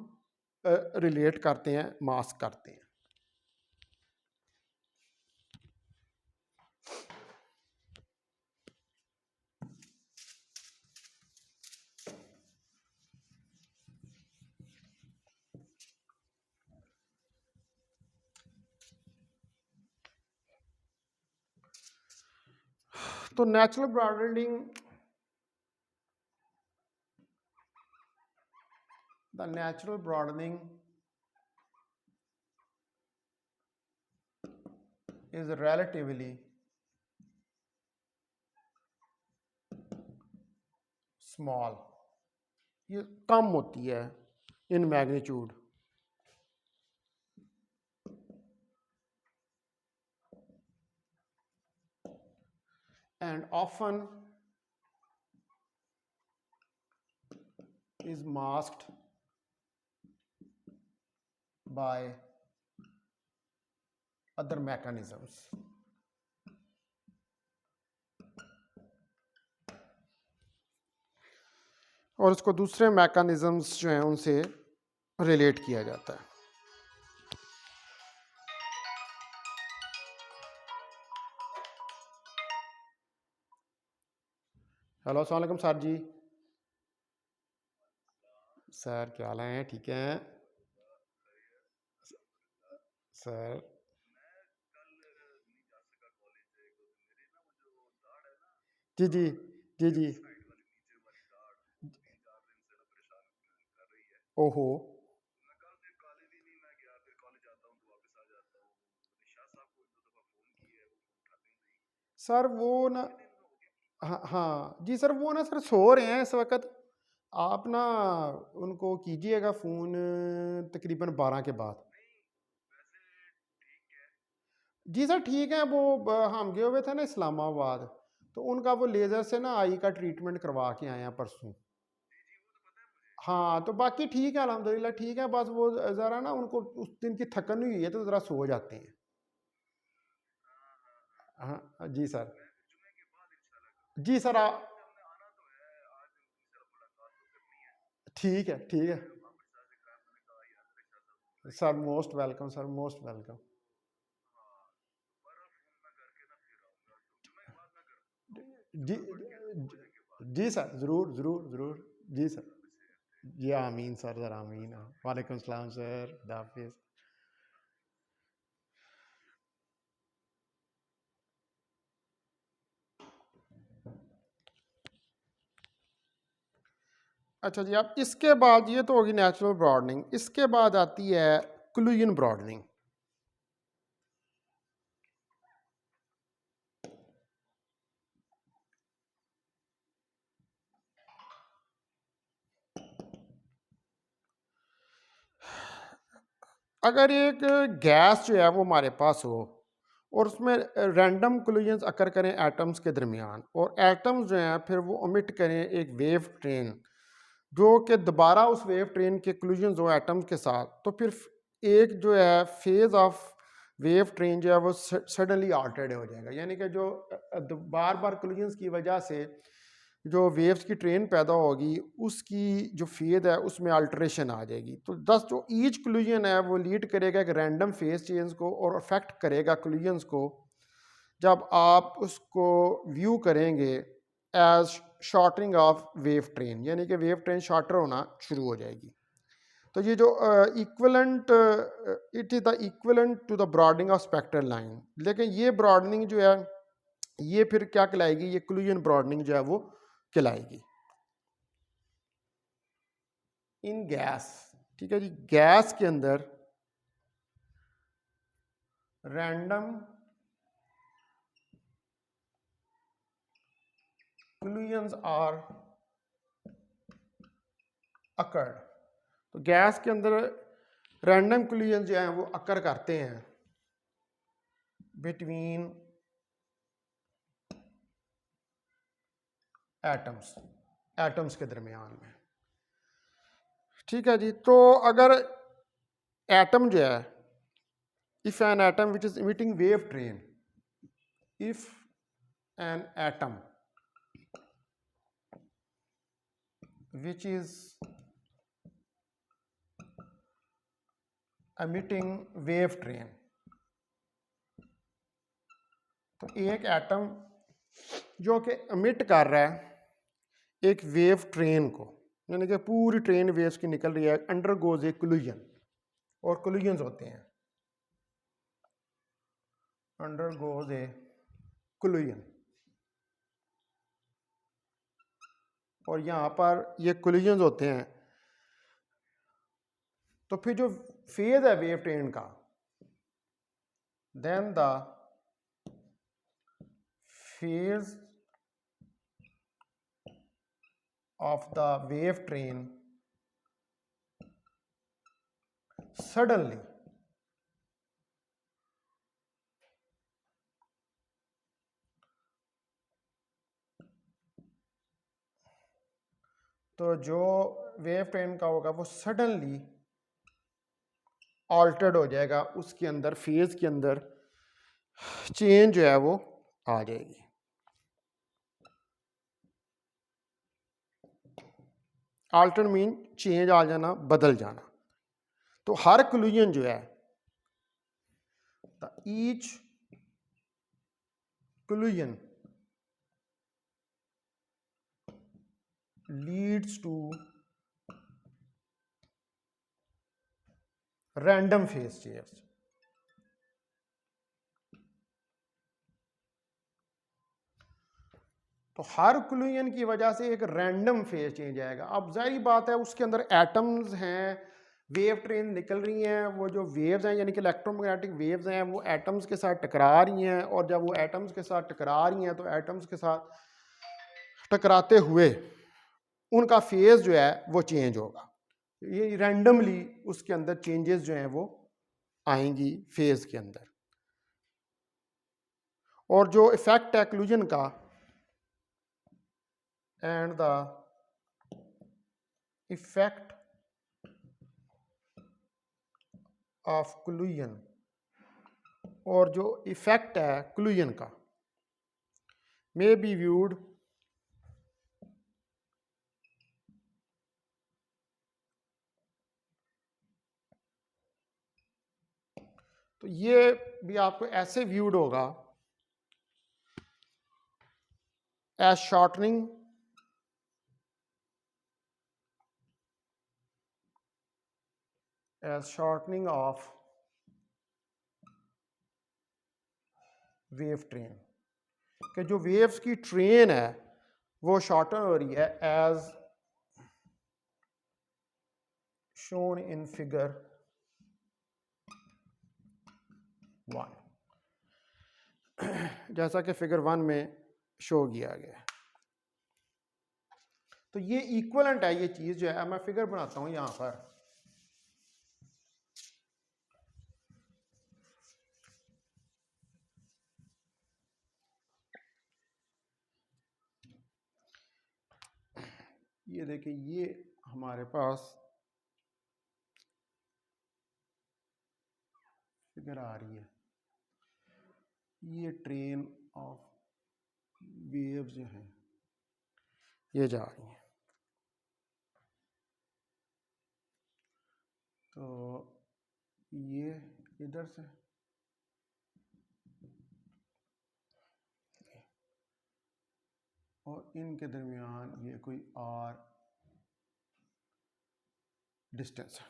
रिलेट करते हैं, मास्क करते हैं। तो natural broadening, the natural broadening is relatively small, ये कम होती है in magnitude, and often is masked by other mechanisms. और इसको दूसरे मैकेनिज्म्स जो हैं उनसे रिलेट किया जाता है। हेलो, अस्सलाम वालेकुम सर जी। सर क्या हाल है? ठीक है सर। जी जी जी जी। ओहो, सर वो ना, हाँ हाँ जी सर, वो ना सर सो रहे हैं इस वक्त। आप ना उनको कीजिएगा फ़ोन तकरीबन 12 के बाद। जी सर ठीक है, वो हम गए हुए थे ना इस्लामाबाद, तो उनका वो लेज़र से ना आई का ट्रीटमेंट करवा के आए हैं परसों। हाँ, तो बाकी ठीक है, अल्हम्दुलिल्लाह ठीक है, बस वो ज़रा ना उनको उस दिन की थकन हुई है तो ज़रा सो जाते हैं। हाँ जी सर। जी सर ठीक है ठीक है sir, most welcome sir, most welcome. जी जी सर, ज़रूर ज़रूर ज़रूर। जी सर, जी आमीन सर, ज़रा आमीन। वालेकुम सलाम सर, खुदा हाफिज़। अच्छा जी, अब इसके बाद ये तो होगी नेचुरल ब्रॉडनिंग, इसके बाद आती है क्लूजन ब्रॉडनिंग। अगर एक गैस जो है वो हमारे पास हो और उसमें रैंडम कोलिजन्स अकर करें एटम्स के दरमियान, और एटम्स जो हैं फिर वो ओमिट करें एक वेव ट्रेन, जो कि दोबारा उस वेव ट्रेन के कोलिजन्स हो एटम्स के साथ, तो फिर एक जो है फेज ऑफ वेव ट्रेन जो है वो सडनली ऑल्टर्ड हो जाएगा। यानी कि जो बार बार कोलिजन्स की वजह से जो वेव्स की ट्रेन पैदा होगी उसकी जो फेज है उसमें अल्ट्रेशन आ जाएगी। तो दस जो ईच कोलिजन है वो लीड करेगा एक रैंडम फेज चेंज को और अफेक्ट करेगा कोलिजन्स को जब आप उसको व्यू करेंगे as shortening of wave train, यानी कि वेव ट्रेन शॉर्टर होना शुरू हो जाएगी। तो ये जो equivalent, it is the equivalent to the broadening of spectral line. लेकिन ये ब्रॉडनिंग जो है ये फिर क्या कहलाएगी, ये कोलिजन ब्रॉडनिंग जो है वो कहलाएगी इन गैस। ठीक है जी, गैस के अंदर रैंडम कोलिजन्स आर अकर्ड। तो गैस के अंदर रैंडम कोलिजन जो है वो अकर करते हैं बिटवीन एटम्स, एटम्स के दरमियान में। ठीक है जी, तो अगर एटम जो है, if an atom which is emitting wave train, if an atom which is emitting wave train, तो एक एटम जो कि एमिट कर रहा है एक वेव ट्रेन को, यानी कि पूरी ट्रेन वेव्स की निकल रही है, अंडर गोज ए कोलिजन, और कोलिजन्स होते हैं अंडर गोज ए कोलिजन, और यहाँ पर ये कोलिजन्स होते हैं। तो फिर जो फेज है वेव ट्रेन का, then the phase of the wave train suddenly तो जो वेव ट्रेन का होगा वो सडनली ऑल्टर्ड हो जाएगा, उसके अंदर फेज के अंदर चेंज जो है वो आ जाएगी। ऑल्टर मीन चेंज आ जाना, बदल जाना। तो हर कोलिजन जो है, each collision leads to random phase change. तो हर कोलिजन की वजह से एक रैंडम फेज चेंज आएगा। अब जाहिर बात है उसके अंदर एटम्स हैं, वेव ट्रेन निकल रही हैं, वो जो वेव्स हैं यानी कि इलेक्ट्रोमैग्नेटिक वेव्स हैं वो एटम्स के साथ टकरा रही हैं, और जब वो एटम्स के साथ टकरा रही हैं तो एटम्स के साथ टकराते हुए उनका फेज जो है वो चेंज होगा। ये रैंडमली उसके अंदर चेंजेस जो हैं वो आएंगी फेज के अंदर। और जो इफेक्ट है कोलिजन का and the effect of collision, और जो इफेक्ट है कोलिजन का मे बी व्यूड तो ये भी आपको ऐसे व्यूड होगा as shortening of wave train, कि जो वेव्स की ट्रेन है वो शॉर्टन हो रही है एज शोन इन फिगर 1, जैसा कि फिगर 1 में शो किया गया है। तो ये इक्वलेंट है, ये चीज जो है, मैं फिगर बनाता हूं यहां पर। ये देखिए, ये हमारे पास फिगर आ रही है, ये ट्रेन ऑफ वेव्स जो है ये जा रही है। तो ये इधर से इनके दरमियान ये कोई आर डिस्टेंस है,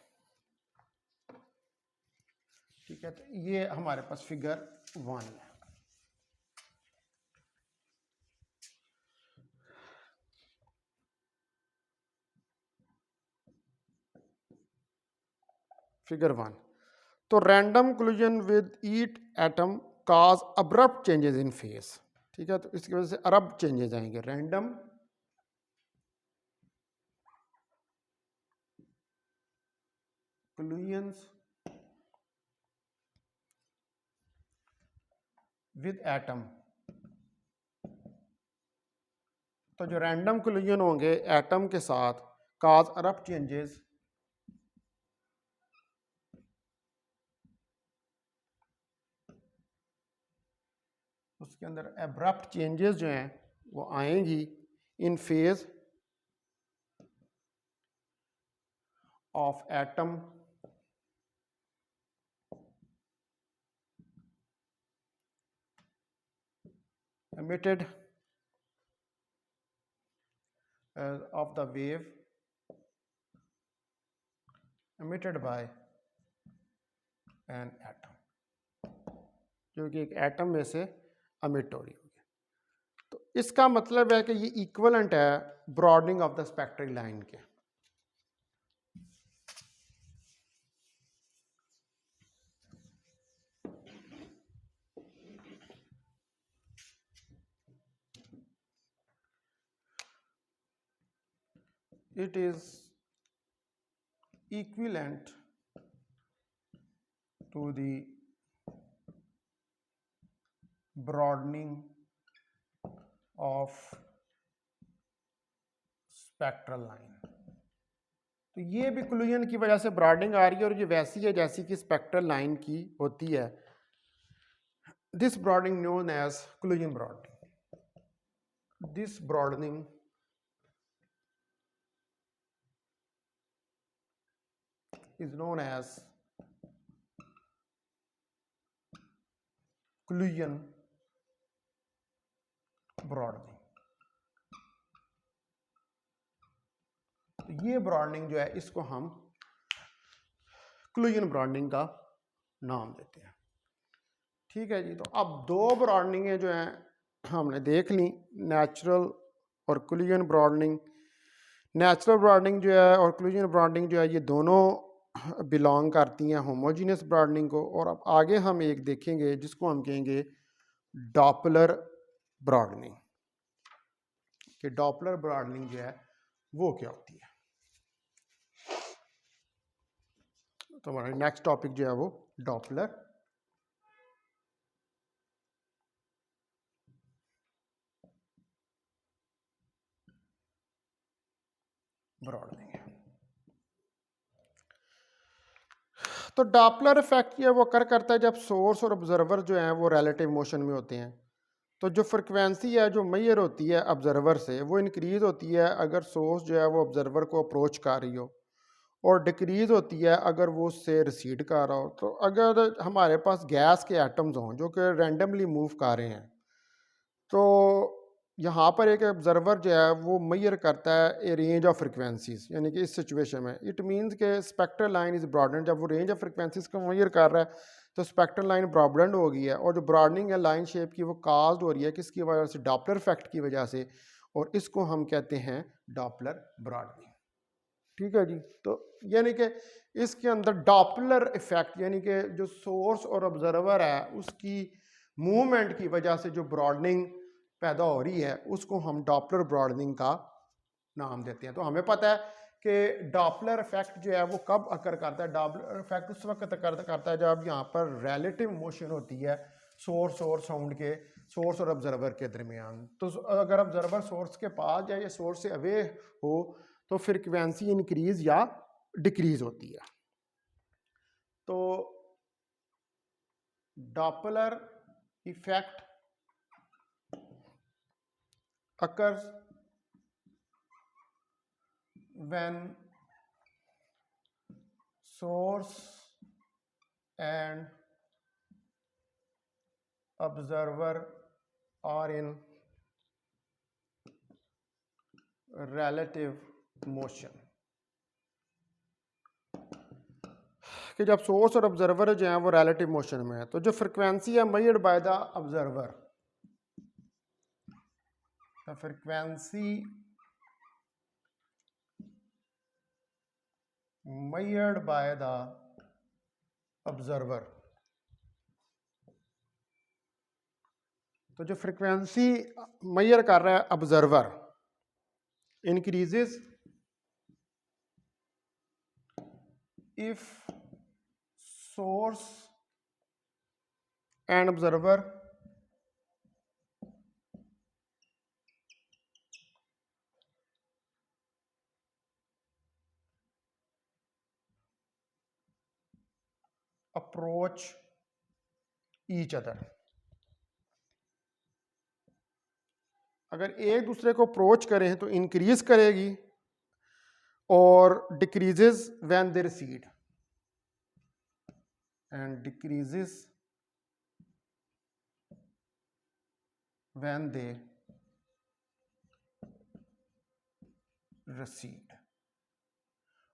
ठीक है। तो ये हमारे पास फिगर 1 है। फिगर 1, तो random collision with each atom cause abrupt changes in face, ठीक है। तो इसकी वजह से अरप्ट चेंजेस आएंगे। रैंडम कोलिजन्स विद एटम, तो जो रैंडम कोलिजन होंगे एटम के साथ काज अरप्ट चेंजेस उसके अंदर एब्रप्ट चेंजेस जो हैं वो आएंगी in phase of atom emitted of the wave emitted by an atom, जो कि एक एटम में से अमिट हो रही होगी। तो इसका मतलब है कि ये इक्वलेंट है broadening of the spectral line के। It is equivalent to the broadening of spectral line। तो ये भी कोलिजन की वजह से ब्रॉडनिंग आ रही है और ये वैसी है जैसी कि स्पेक्ट्रल लाइन की होती है। This broadening known as collision broadening. This broadening is known as collision broadening। तो ये ब्रॉडनिंग जो है इसको हम collision ब्रॉडनिंग का नाम देते हैं, ठीक है जी। तो अब दो ब्रॉडनिंगें जो हैं हमने देख ली, नेचुरल और collision ब्रॉडनिंग। नेचुरल ब्रॉडनिंग जो है और collision ब्रॉडनिंग जो है ये दोनों बिलोंग करती हैं होमोजीनियस ब्रॉडनिंग को। और अब आगे हम एक देखेंगे जिसको हम कहेंगे डॉपलर ब्रॉडनिंग, कि डॉपलर ब्रॉडनिंग जो है वो क्या होती है। तो हमारा नेक्स्ट टॉपिक जो है वो डॉपलर ब्रॉडनिंग है। तो डॉपलर इफेक्ट ये वो कर करता है जब सोर्स और ऑब्जर्वर जो है वो रिलेटिव मोशन में होते हैं। तो जो फ्रिक्वेंसी है जो मेजर होती है ऑब्जर्वर से वो इंक्रीज होती है अगर सोर्स जो है वो ऑब्जर्वर को अप्रोच कर रही हो, और डिक्रीज होती है अगर वो उससे रिसीड कर रहा हो। तो अगर हमारे पास गैस के एटम्स हों जो कि रैंडमली मूव कर रहे हैं, तो यहाँ पर एक ऑब्जर्वर जो है वो मेजर करता है ए रेंज ऑफ फ्रिक्वेंसीज, यानी कि इस सिचुएशन में इट मीन्स के स्पेक्ट्रल लाइन इज ब्रॉडन। जब वो रेंज ऑफ फ्रिक्वेंसीज को मेजर कर रहा है तो स्पेक्ट्रल लाइन ब्रॉडन हो गई है, और जो ब्रॉडनिंग है लाइन शेप की वो काज्ड हो रही है किसकी वजह से, डॉपलर इफेक्ट की वजह से, और इसको हम कहते हैं डॉपलर ब्रॉडनिंग, ठीक है जी। तो यानी कि इसके अंदर डॉपलर इफेक्ट यानी कि जो सोर्स और ऑब्जर्वर है उसकी मूवमेंट की वजह से जो ब्रॉडनिंग पैदा हो रही है उसको हम डॉपलर ब्रॉडनिंग का नाम देते हैं। तो हमें पता है कि डॉपलर इफेक्ट जो है वो कब अकर करता है। डॉपलर इफेक्ट उस वक्त अकर करता है जब यहाँ पर रिलेटिव मोशन होती है सोर्स और साउंड के, सोर्स और ऑब्जर्वर के दरमियान। तो अगर ऑब्जर्वर सोर्स के पास जाए या सोर्स से अवे हो तो फ्रिक्वेंसी इंक्रीज या डिक्रीज होती है। तो Doppler effect occurs when source and observer are in relative motion कि जब सोर्स और ऑब्जर्वर जो है वो रिलेटिव मोशन में है, तो जो फ्रिक्वेंसी है measured by the observer, the frequency measured by the observer, तो जो फ्रिक्वेंसी मेजर कर रहा है observer increases if source and observer approach each other, अगर एक दूसरे को अप्रोच करें तो इंक्रीज करेगी और decreases when they recede and decreases when they recede,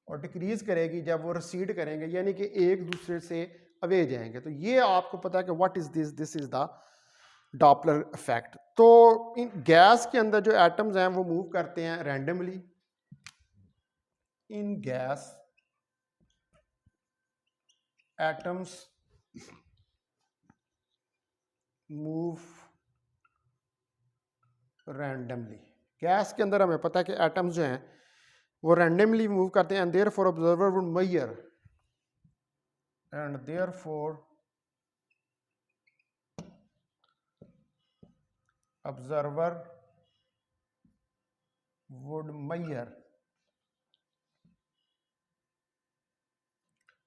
और डिक्रीज करेगी जब वो रिसीड करेंगे, यानी कि एक दूसरे से अवे जाएंगे। तो ये आपको पता है कि what is this, this is the Doppler effect. तो इन गैस के अंदर जो एटम्स हैं वो मूव करते हैं रैंडमली। इन gas atoms move randomly. Gas के अंदर हमें पता है कि एटम्स जो हैं वो रैंडमली मूव करते हैं, and therefore observer would measure, and therefore observer would measure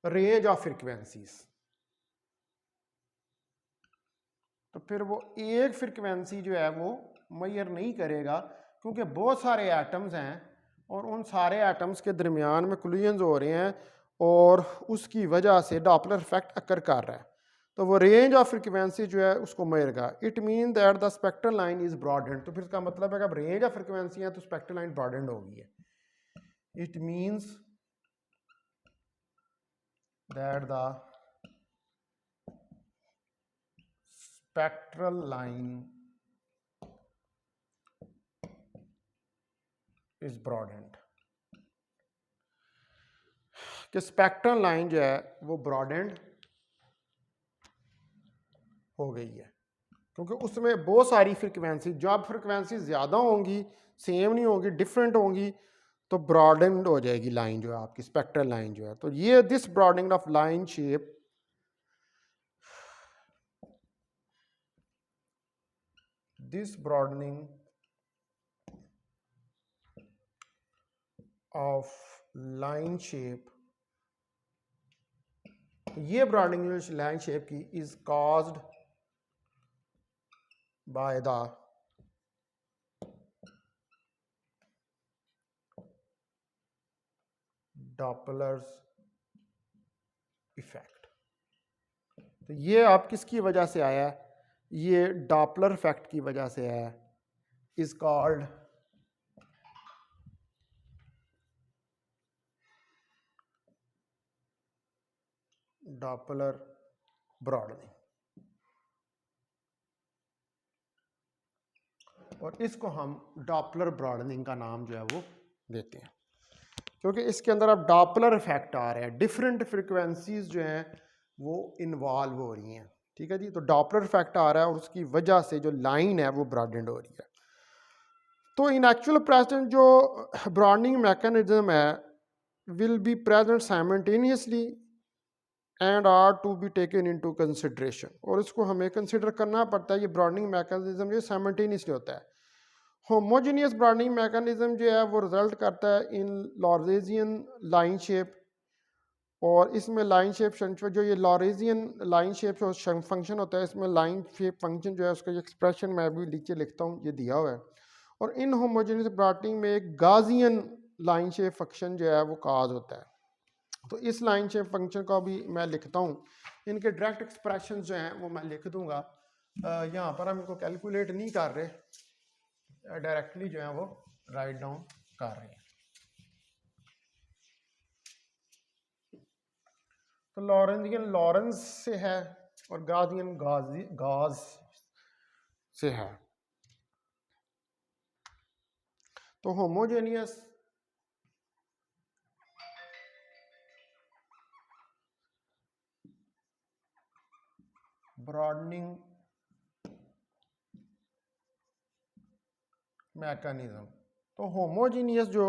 range of frequencies। तो फिर वो एक फ्रीक्वेंसी जो है वो मेजर नहीं करेगा, क्योंकि बहुत सारे एटम्स हैं और उन सारे एटम्स के दरमियान में कोलिजन्स हो रहे हैं और उसकी वजह से डॉपलर इफेक्ट अकर कर रहा है। तो वो रेंज ऑफ फ्रीक्वेंसी जो है उसको मेजरेगा। It mean that the spectral line is broadened. तो फिर इसका मतलब है कि अब रेंज ऑफ फ्रीक्वेंसी है तो स्पेक्ट्रल लाइन ब्रॉडेंड हो गई है। It means that the spectral line is broadened, कि स्पेक्ट्रल लाइन जो है वो ब्रॉडेंड हो गई है, क्योंकि उसमें बहुत सारी फ्रीक्वेंसी, जब फ्रीक्वेंसी ज़्यादा होंगी, सेम नहीं होंगी, डिफरेंट होंगी, तो ब्रॉडेंड हो जाएगी लाइन जो है आपकी स्पेक्ट्रल लाइन जो है। तो ये this broadening of line shape this broadening of line shape, ये ब्रॉडेनिंग लाइन शेप की is caused by the Doppler's effect। तो ये आप किसकी वजह से आया है? ये डॉपलर इफेक्ट की वजह से है। इज कॉल्ड डॉपलर ब्रॉडेनिंग, और इसको हम डॉपलर ब्रॉडेनिंग का नाम जो है वो देते हैं, क्योंकि इसके अंदर अब डॉपलर इफेक्ट आ रहा है, डिफरेंट फ्रीक्वेंसीज जो हैं वो इन्वॉल्व हो रही हैं। ठीक है जी, तो डॉपलर इफेक्ट आ रहा है और उसकी वजह से जो लाइन है वो ब्रॉडेंड हो रही है। तो इन एक्चुअल प्रेजेंट जो ब्रॉडेनिंग मैकेनिज्म है will be present simultaneously and are to be taken into consideration, और इसको हमें कंसिडर करना पड़ता है। ये ब्रॉडेनिंग मैकेनिज्म जो साइमल्टेनियसली होता है। होमोजेनियस ब्रॉडेनिंग मैकेनिज्म जो है वो रिजल्ट करता है इन लॉरेजियन लाइन शेप, और इसमें लाइन शेप जो ये लॉरेजियन लाइन शेप फंक्शन होता है, इसमें लाइन शेप फंक्शन जो है उसका एक्सप्रेशन मैं भी नीचे लिखता हूँ, ये दिया हुआ है। और इन होमोजेनियस ब्रॉडेनिंग में एक गाजियन लाइन शेप फंक्शन जो है वो काज होता है। तो इस लाइन शेप फंक्शन का भी मैं लिखता हूँ, इनके डायरेक्ट एक्सप्रेशन जो हैं वो मैं लिख दूंगा। यहाँ पर हम इनको कैलकुलेट नहीं कर रहे, डायरेक्टली जो है वो राइट डाउन कर रहे हैं। तो लॉरेंजियन लॉरेंस से है और गाजियन गाज से है। तो होमोजेनियस ब्रॉडनिंग मैकेनिज्म, तो होमोजीनियस जो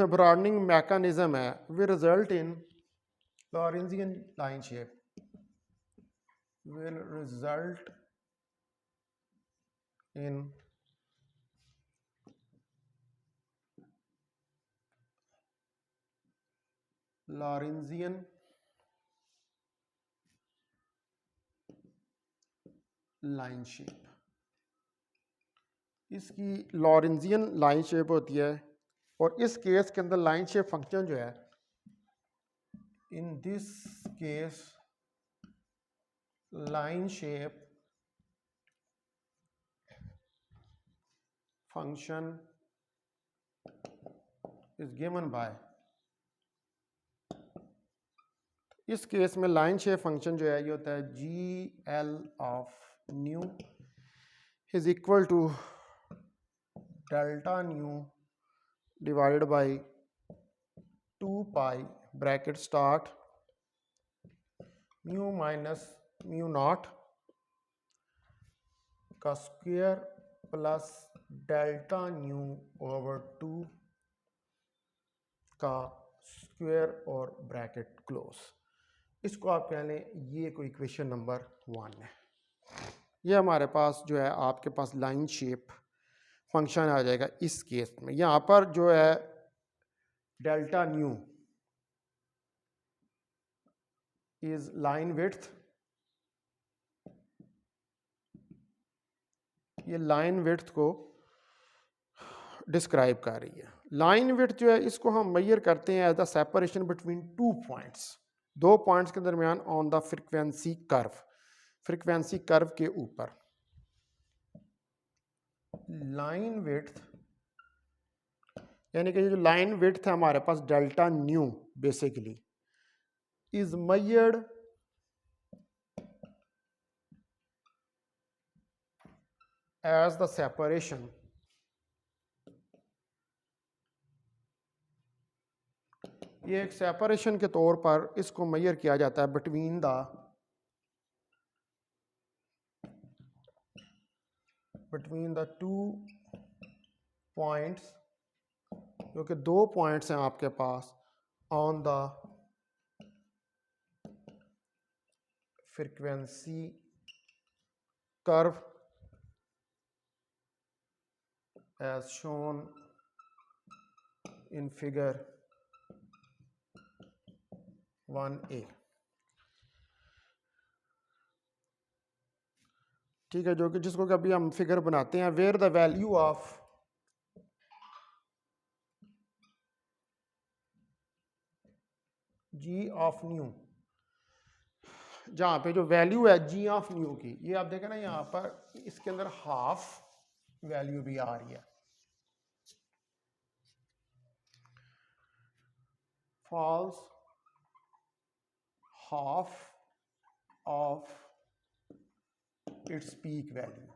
ब्रॉडनिंग मैकेनिज्म है वे result in Lorentzian line shape, will result in Lorentzian line shape. इसकी लॉरेंजियन लाइन शेप होती है और इस केस के अंदर लाइन शेप फंक्शन जो है, in this case line shape function is given by, इस केस में लाइन शेप फंक्शन जो है ये होता है G L of nu is equal to delta nu divided by 2 pi bracket start mu minus mu naught का square plus delta nu over 2 का स्क्वायर और ब्रैकेट क्लोज। इसको आप कह लें ये कोई इक्वेशन नंबर 1 है। ये हमारे पास जो है आपके पास लाइन शेप फंक्शन आ जाएगा इस केस में। यहाँ पर जो है delta nu is line width, ये लाइन विड्थ को डिस्क्राइब कर रही है। लाइन विड्थ जो है इसको हम मेजर करते हैं as the separation between 2 points, 2 points के दरमियान on the frequency curve, frequency curve के ऊपर। लाइन विड्थ यानी कि जो लाइन विड्थ है हमारे पास delta nu basically is measured as the separation ये एक सेपरेशन के तौर पर इसको मेजर किया जाता है बिटवीन द 2 पॉइंट्स, जो कि 2 पॉइंट्स हैं आपके पास on the frequency curve as shown in figure 1a। ठीक है, जो कि जिसको कि अभी हम फिगर बनाते हैं, where the value of g of nu, जहाँ पे जो वैल्यू है जी ऑफ न्यू की, ये आप देखें ना यहाँ पर इसके अंदर हाफ वैल्यू भी आ रही है। Falls half of its peak value,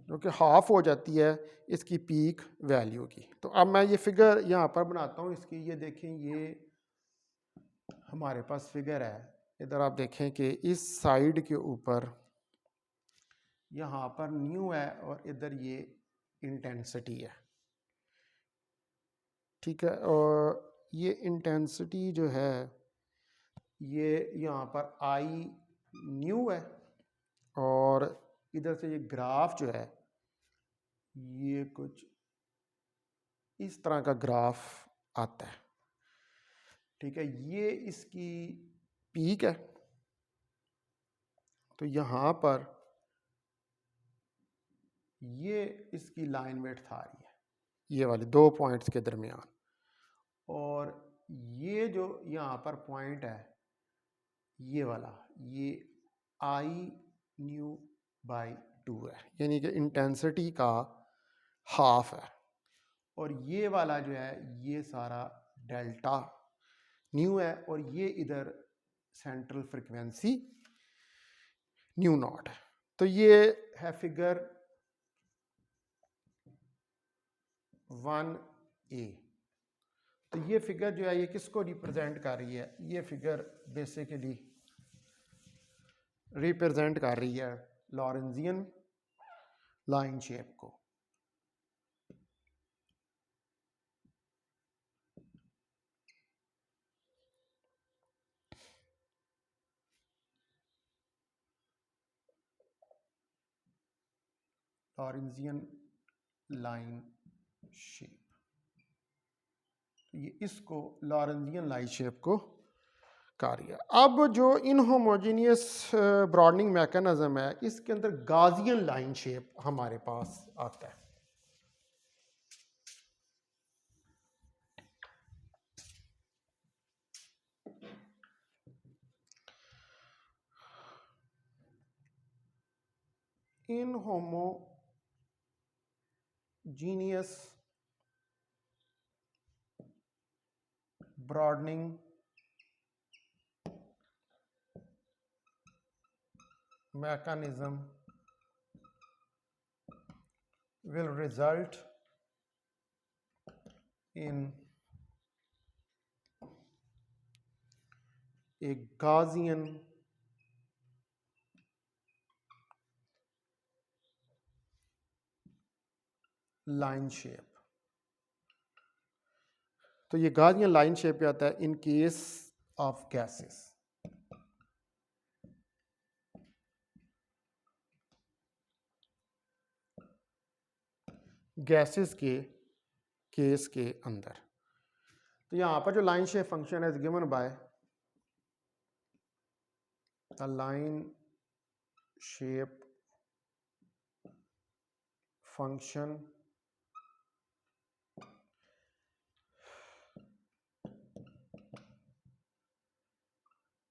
जो कि हाफ हो जाती है इसकी पीक वैल्यू की। तो अब मैं ये फिगर यहाँ पर बनाता हूँ इसकी। ये देखें, ये हमारे पास फिगर है। इधर आप देखें कि इस साइड के ऊपर यहाँ पर न्यू है और इधर ये इंटेंसिटी है। ठीक है, और ये इंटेंसिटी जो है ये यहाँ पर आई न्यू है और इधर से ये ग्राफ जो है ये कुछ इस तरह का ग्राफ आता है। ठीक है, ये इसकी पीक है। तो यहाँ पर ये इसकी लाइन विड्थ आ रही है ये वाली 2 पॉइंट्स के दरमियान, और ये जो यहाँ पर पॉइंट है ये वाला, ये आई न्यू बाई 2 है, यानी कि इंटेंसिटी का हाफ है, और ये वाला जो है ये सारा डेल्टा न्यू है, और ये इधर सेंट्रल फ्रिक्वेंसी न्यू नॉट है। तो ये है फिगर 1A। तो ये फिगर जो है ये किसको रिप्रेजेंट कर रही है? ये फिगर बेसिकली रिप्रेजेंट कर रही है लॉरेंजियन लाइन शेप को। लॉरेंजियन लाइन शेप, तो ये इसको लॉरेंजियन लाइन शेप को कार्य। अब जो इनहोमोजेनियस ब्रॉडनिंग मैकेनिज्म है, इसके अंदर गाजियन लाइन शेप हमारे पास आता है। Inhomogeneous broadening mechanism will result in a Gaussian line shape। तो ये Gaussian line shape पे आता है in case of gases। Gases के केस के अंदर। तो यहाँ पर जो लाइन शेप फंक्शन है is given by the line shape function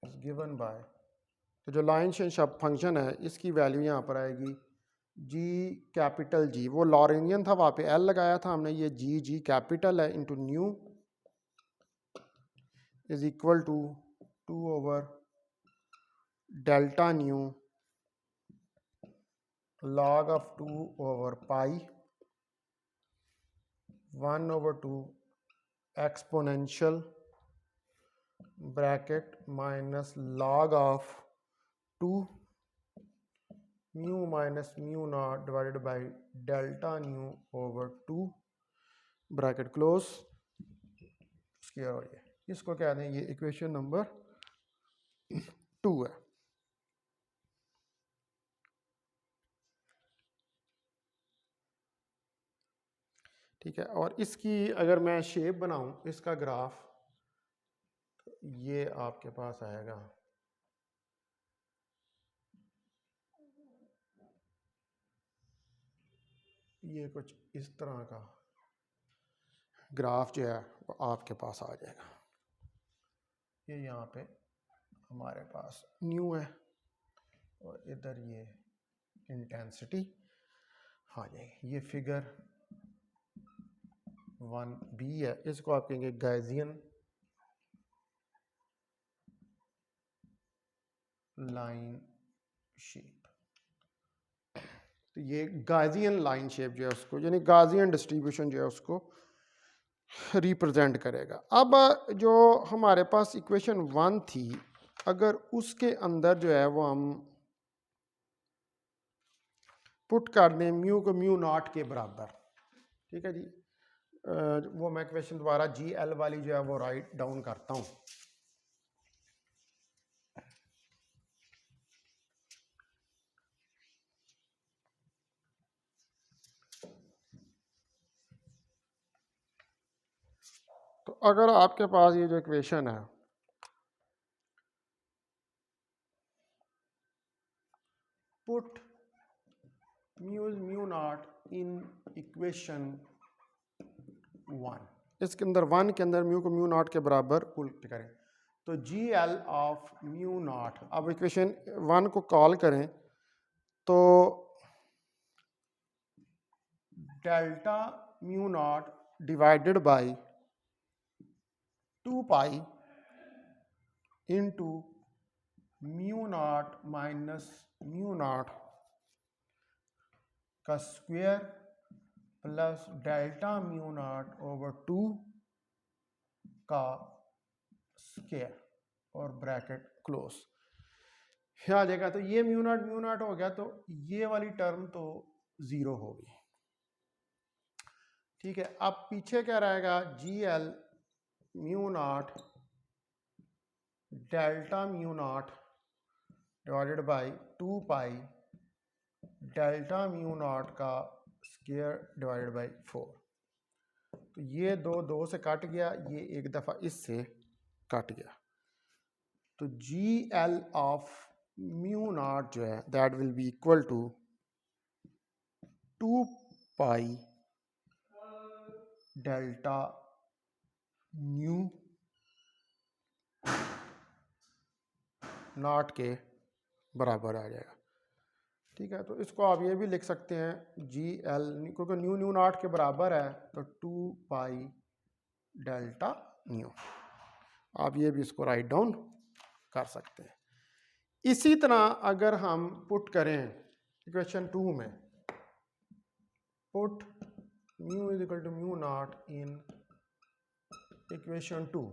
is given bye, तो जो लाइन शेप फंक्शन है इसकी वैल्यू यहाँ पर आएगी जी कैपिटल जी। वो लॉरेंजियन था, वहाँ पे एल लगाया था हमने, ये जी कैपिटल है into nu is equal to 2 over delta nu log of 2 over pi 1 over 2 exponential bracket minus log of 2 mu minus mu naught divided by delta nu over 2 bracket close square. और ये इसको क्या दें, ये equation number 2 है। ठीक है, और इसकी अगर मैं शेप बनाऊं इसका ग्राफ, तो ये आपके पास आएगा ये कुछ इस तरह का ग्राफ जो है वो आपके पास आ जाएगा। ये यहाँ पे हमारे पास न्यू है और इधर ये इंटेंसिटी आ जाएगी। ये फिगर 1B है, इसको आप कहेंगे गैसियन लाइन शेप। तो ये गाजियन लाइन शेप जो है उसको, यानी गाजियन डिस्ट्रीब्यूशन जो है उसको रिप्रेजेंट करेगा। अब जो हमारे पास इक्वेशन 1 थी, अगर उसके अंदर जो है वो हम पुट कर दें म्यू को म्यू नॉट के बराबर, ठीक है जी, वो मैं इक्वेशन दोबारा GL वाली जो है वो राइट डाउन करता हूँ। तो अगर आपके पास ये जो इक्वेशन है, put mu naught in equation 1, इसके अंदर 1 के अंदर म्यू को म्यू नॉट के बराबर उल्ट करें, तो GL ऑफ म्यू नॉट। अब इक्वेशन 1 को कॉल करें तो delta mu naught divided by 2 pi into mu naught minus mu naught का square plus delta mu naught over 2 का स्क्वायर और ब्रैकेट क्लोज। आ जाएगा। तो ये म्यू नॉट हो गया, तो ये वाली टर्म तो ज़ीरो हो गई। ठीक है, अब पीछे क्या रहेगा, G L mu naught delta mu naught divided by 2 pi delta mu naught का स्क्वायर डिवाइडेड बाई 4। तो ये दो से कट गया, ये एक दफ़ा इससे कट गया। तो g L of mu naught जो है that will be equal to 2 pi delta nu naught के बराबर आ जाएगा। ठीक है, तो इसको आप ये भी लिख सकते हैं जी एल, क्योंकि न्यू नॉट के बराबर है तो 2 पाई डेल्टा न्यू। आप ये भी इसको राइट डाउन कर सकते हैं। इसी तरह अगर हम पुट करें इक्वेशन 2 में, put mu is equal to mu naught in equation 2।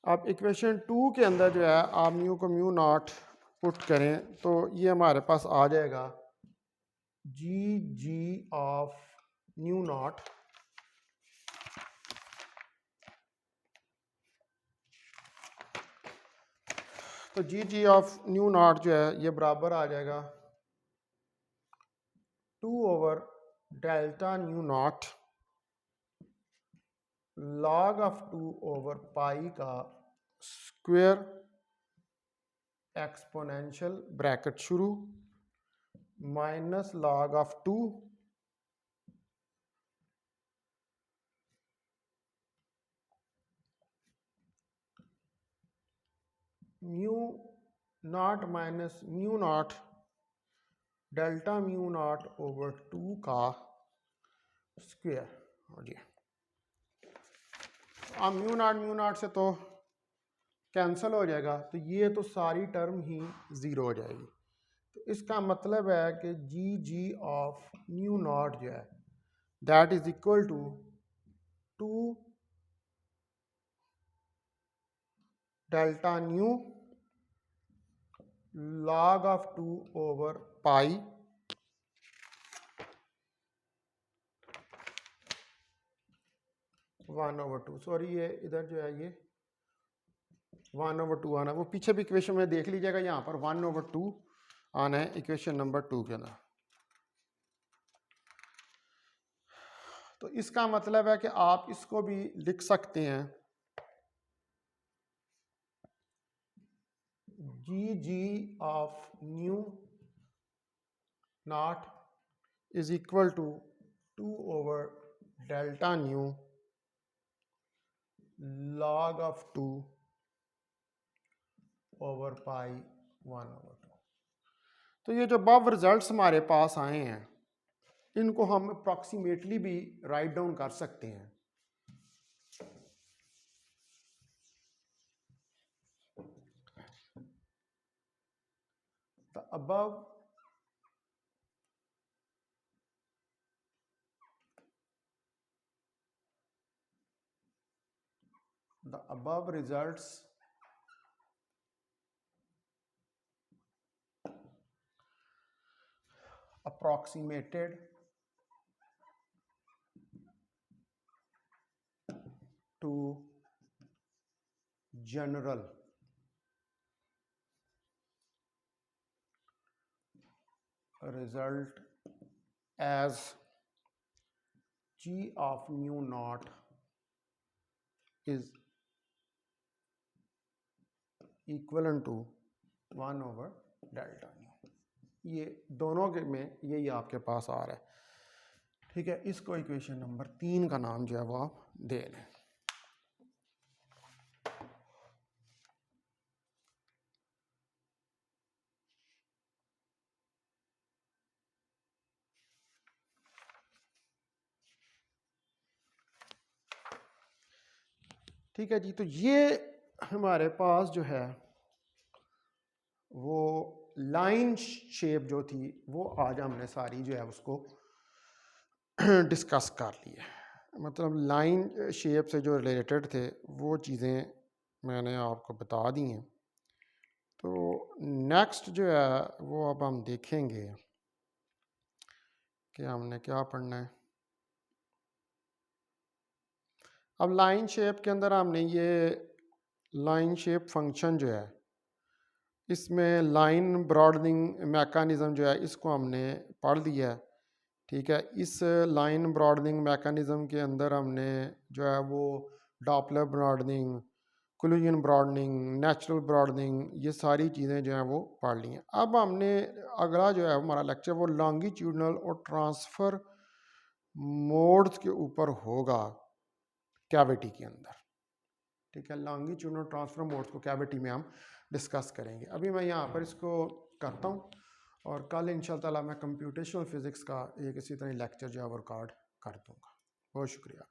अब इक्वेशन 2 के अंदर जो है आप म्यू को म्यू नॉट पुट करें तो ये हमारे पास आ जाएगा जी ऑफ म्यू नॉट तो जी ऑफ न्यू नॉट जो है ये बराबर आ जाएगा 2 over delta nu not log of 2 over पाई का स्क्वायर एक्सपोनेंशियल ब्रैकेट शुरू minus log of 2 mu naught minus mu not delta mu naught over 2 का स्क्वायर। और ये अब म्यू नॉट से तो कैंसिल हो जाएगा, तो ये तो सारी टर्म ही ज़ीरो हो जाएगी। तो इसका मतलब है कि जी ऑफ न्यू नॉट जो है that is equal to 2 delta nu log of 2 over pi one over two. Sorry, ये इधर जो है ये 1 ओवर 2 आना है, वो पीछे भी इक्वेशन में देख लीजिएगा, यहाँ पर 1 ओवर 2 आना है इक्वेशन नंबर 2 के अंदर। तो इसका मतलब है कि आप इसको भी लिख सकते हैं g of nu naught is equal to 2 over delta nu log of 2 over pi 1 over 2। तो ये जो अब रिजल्ट्स हमारे पास आए हैं इनको हम अप्रॉक्सीमेटली भी राइट डाउन कर सकते हैं। The above results approximated to general result as G of mu naught is equivalent to 1 over delta nu. ये दोनों के में यही आपके पास आ रहा है। ठीक है, इसको इक्वेशन नंबर 3 का नाम जो है वो आप दे लें। ठीक है जी। तो ये हमारे पास जो है वो लाइन शेप जो थी वो आज हमने सारी जो है उसको डिस्कस कर ली है। मतलब लाइन शेप से जो रिलेटेड थे वो चीज़ें मैंने आपको बता दी हैं। तो नेक्स्ट जो है वो अब हम देखेंगे कि हमने क्या पढ़ना है। अब लाइन शेप के अंदर हमने ये लाइन शेप फंक्शन जो है इसमें लाइन ब्रॉडनिंग मैकेनिज़्म जो है इसको हमने पढ़ लिया है। ठीक है, इस लाइन ब्रॉडनिंग मैकेनिज़्म के अंदर हमने जो है वो Doppler broadening, collision broadening, natural broadening, ये सारी चीज़ें जो हैं वो पढ़ ली हैं। अब हमने अगला जो है हमारा लेक्चर वो लॉन्गिट्यूडनल और ट्रांसफ़र मोड्स के ऊपर होगा कैविटी के अंदर। ठीक है, लॉन्गिट्यूडनल ट्रांसफ़र मोड्स को कैविटी में हम डिस्कस करेंगे। अभी मैं यहाँ पर इसको करता हूँ और कल इंशाअल्लाह ताला मैं कंप्यूटेशनल फ़िज़िक्स का एक इसी तरह लेक्चर जो है वो रिकॉर्ड कर दूँगा। बहुत शुक्रिया।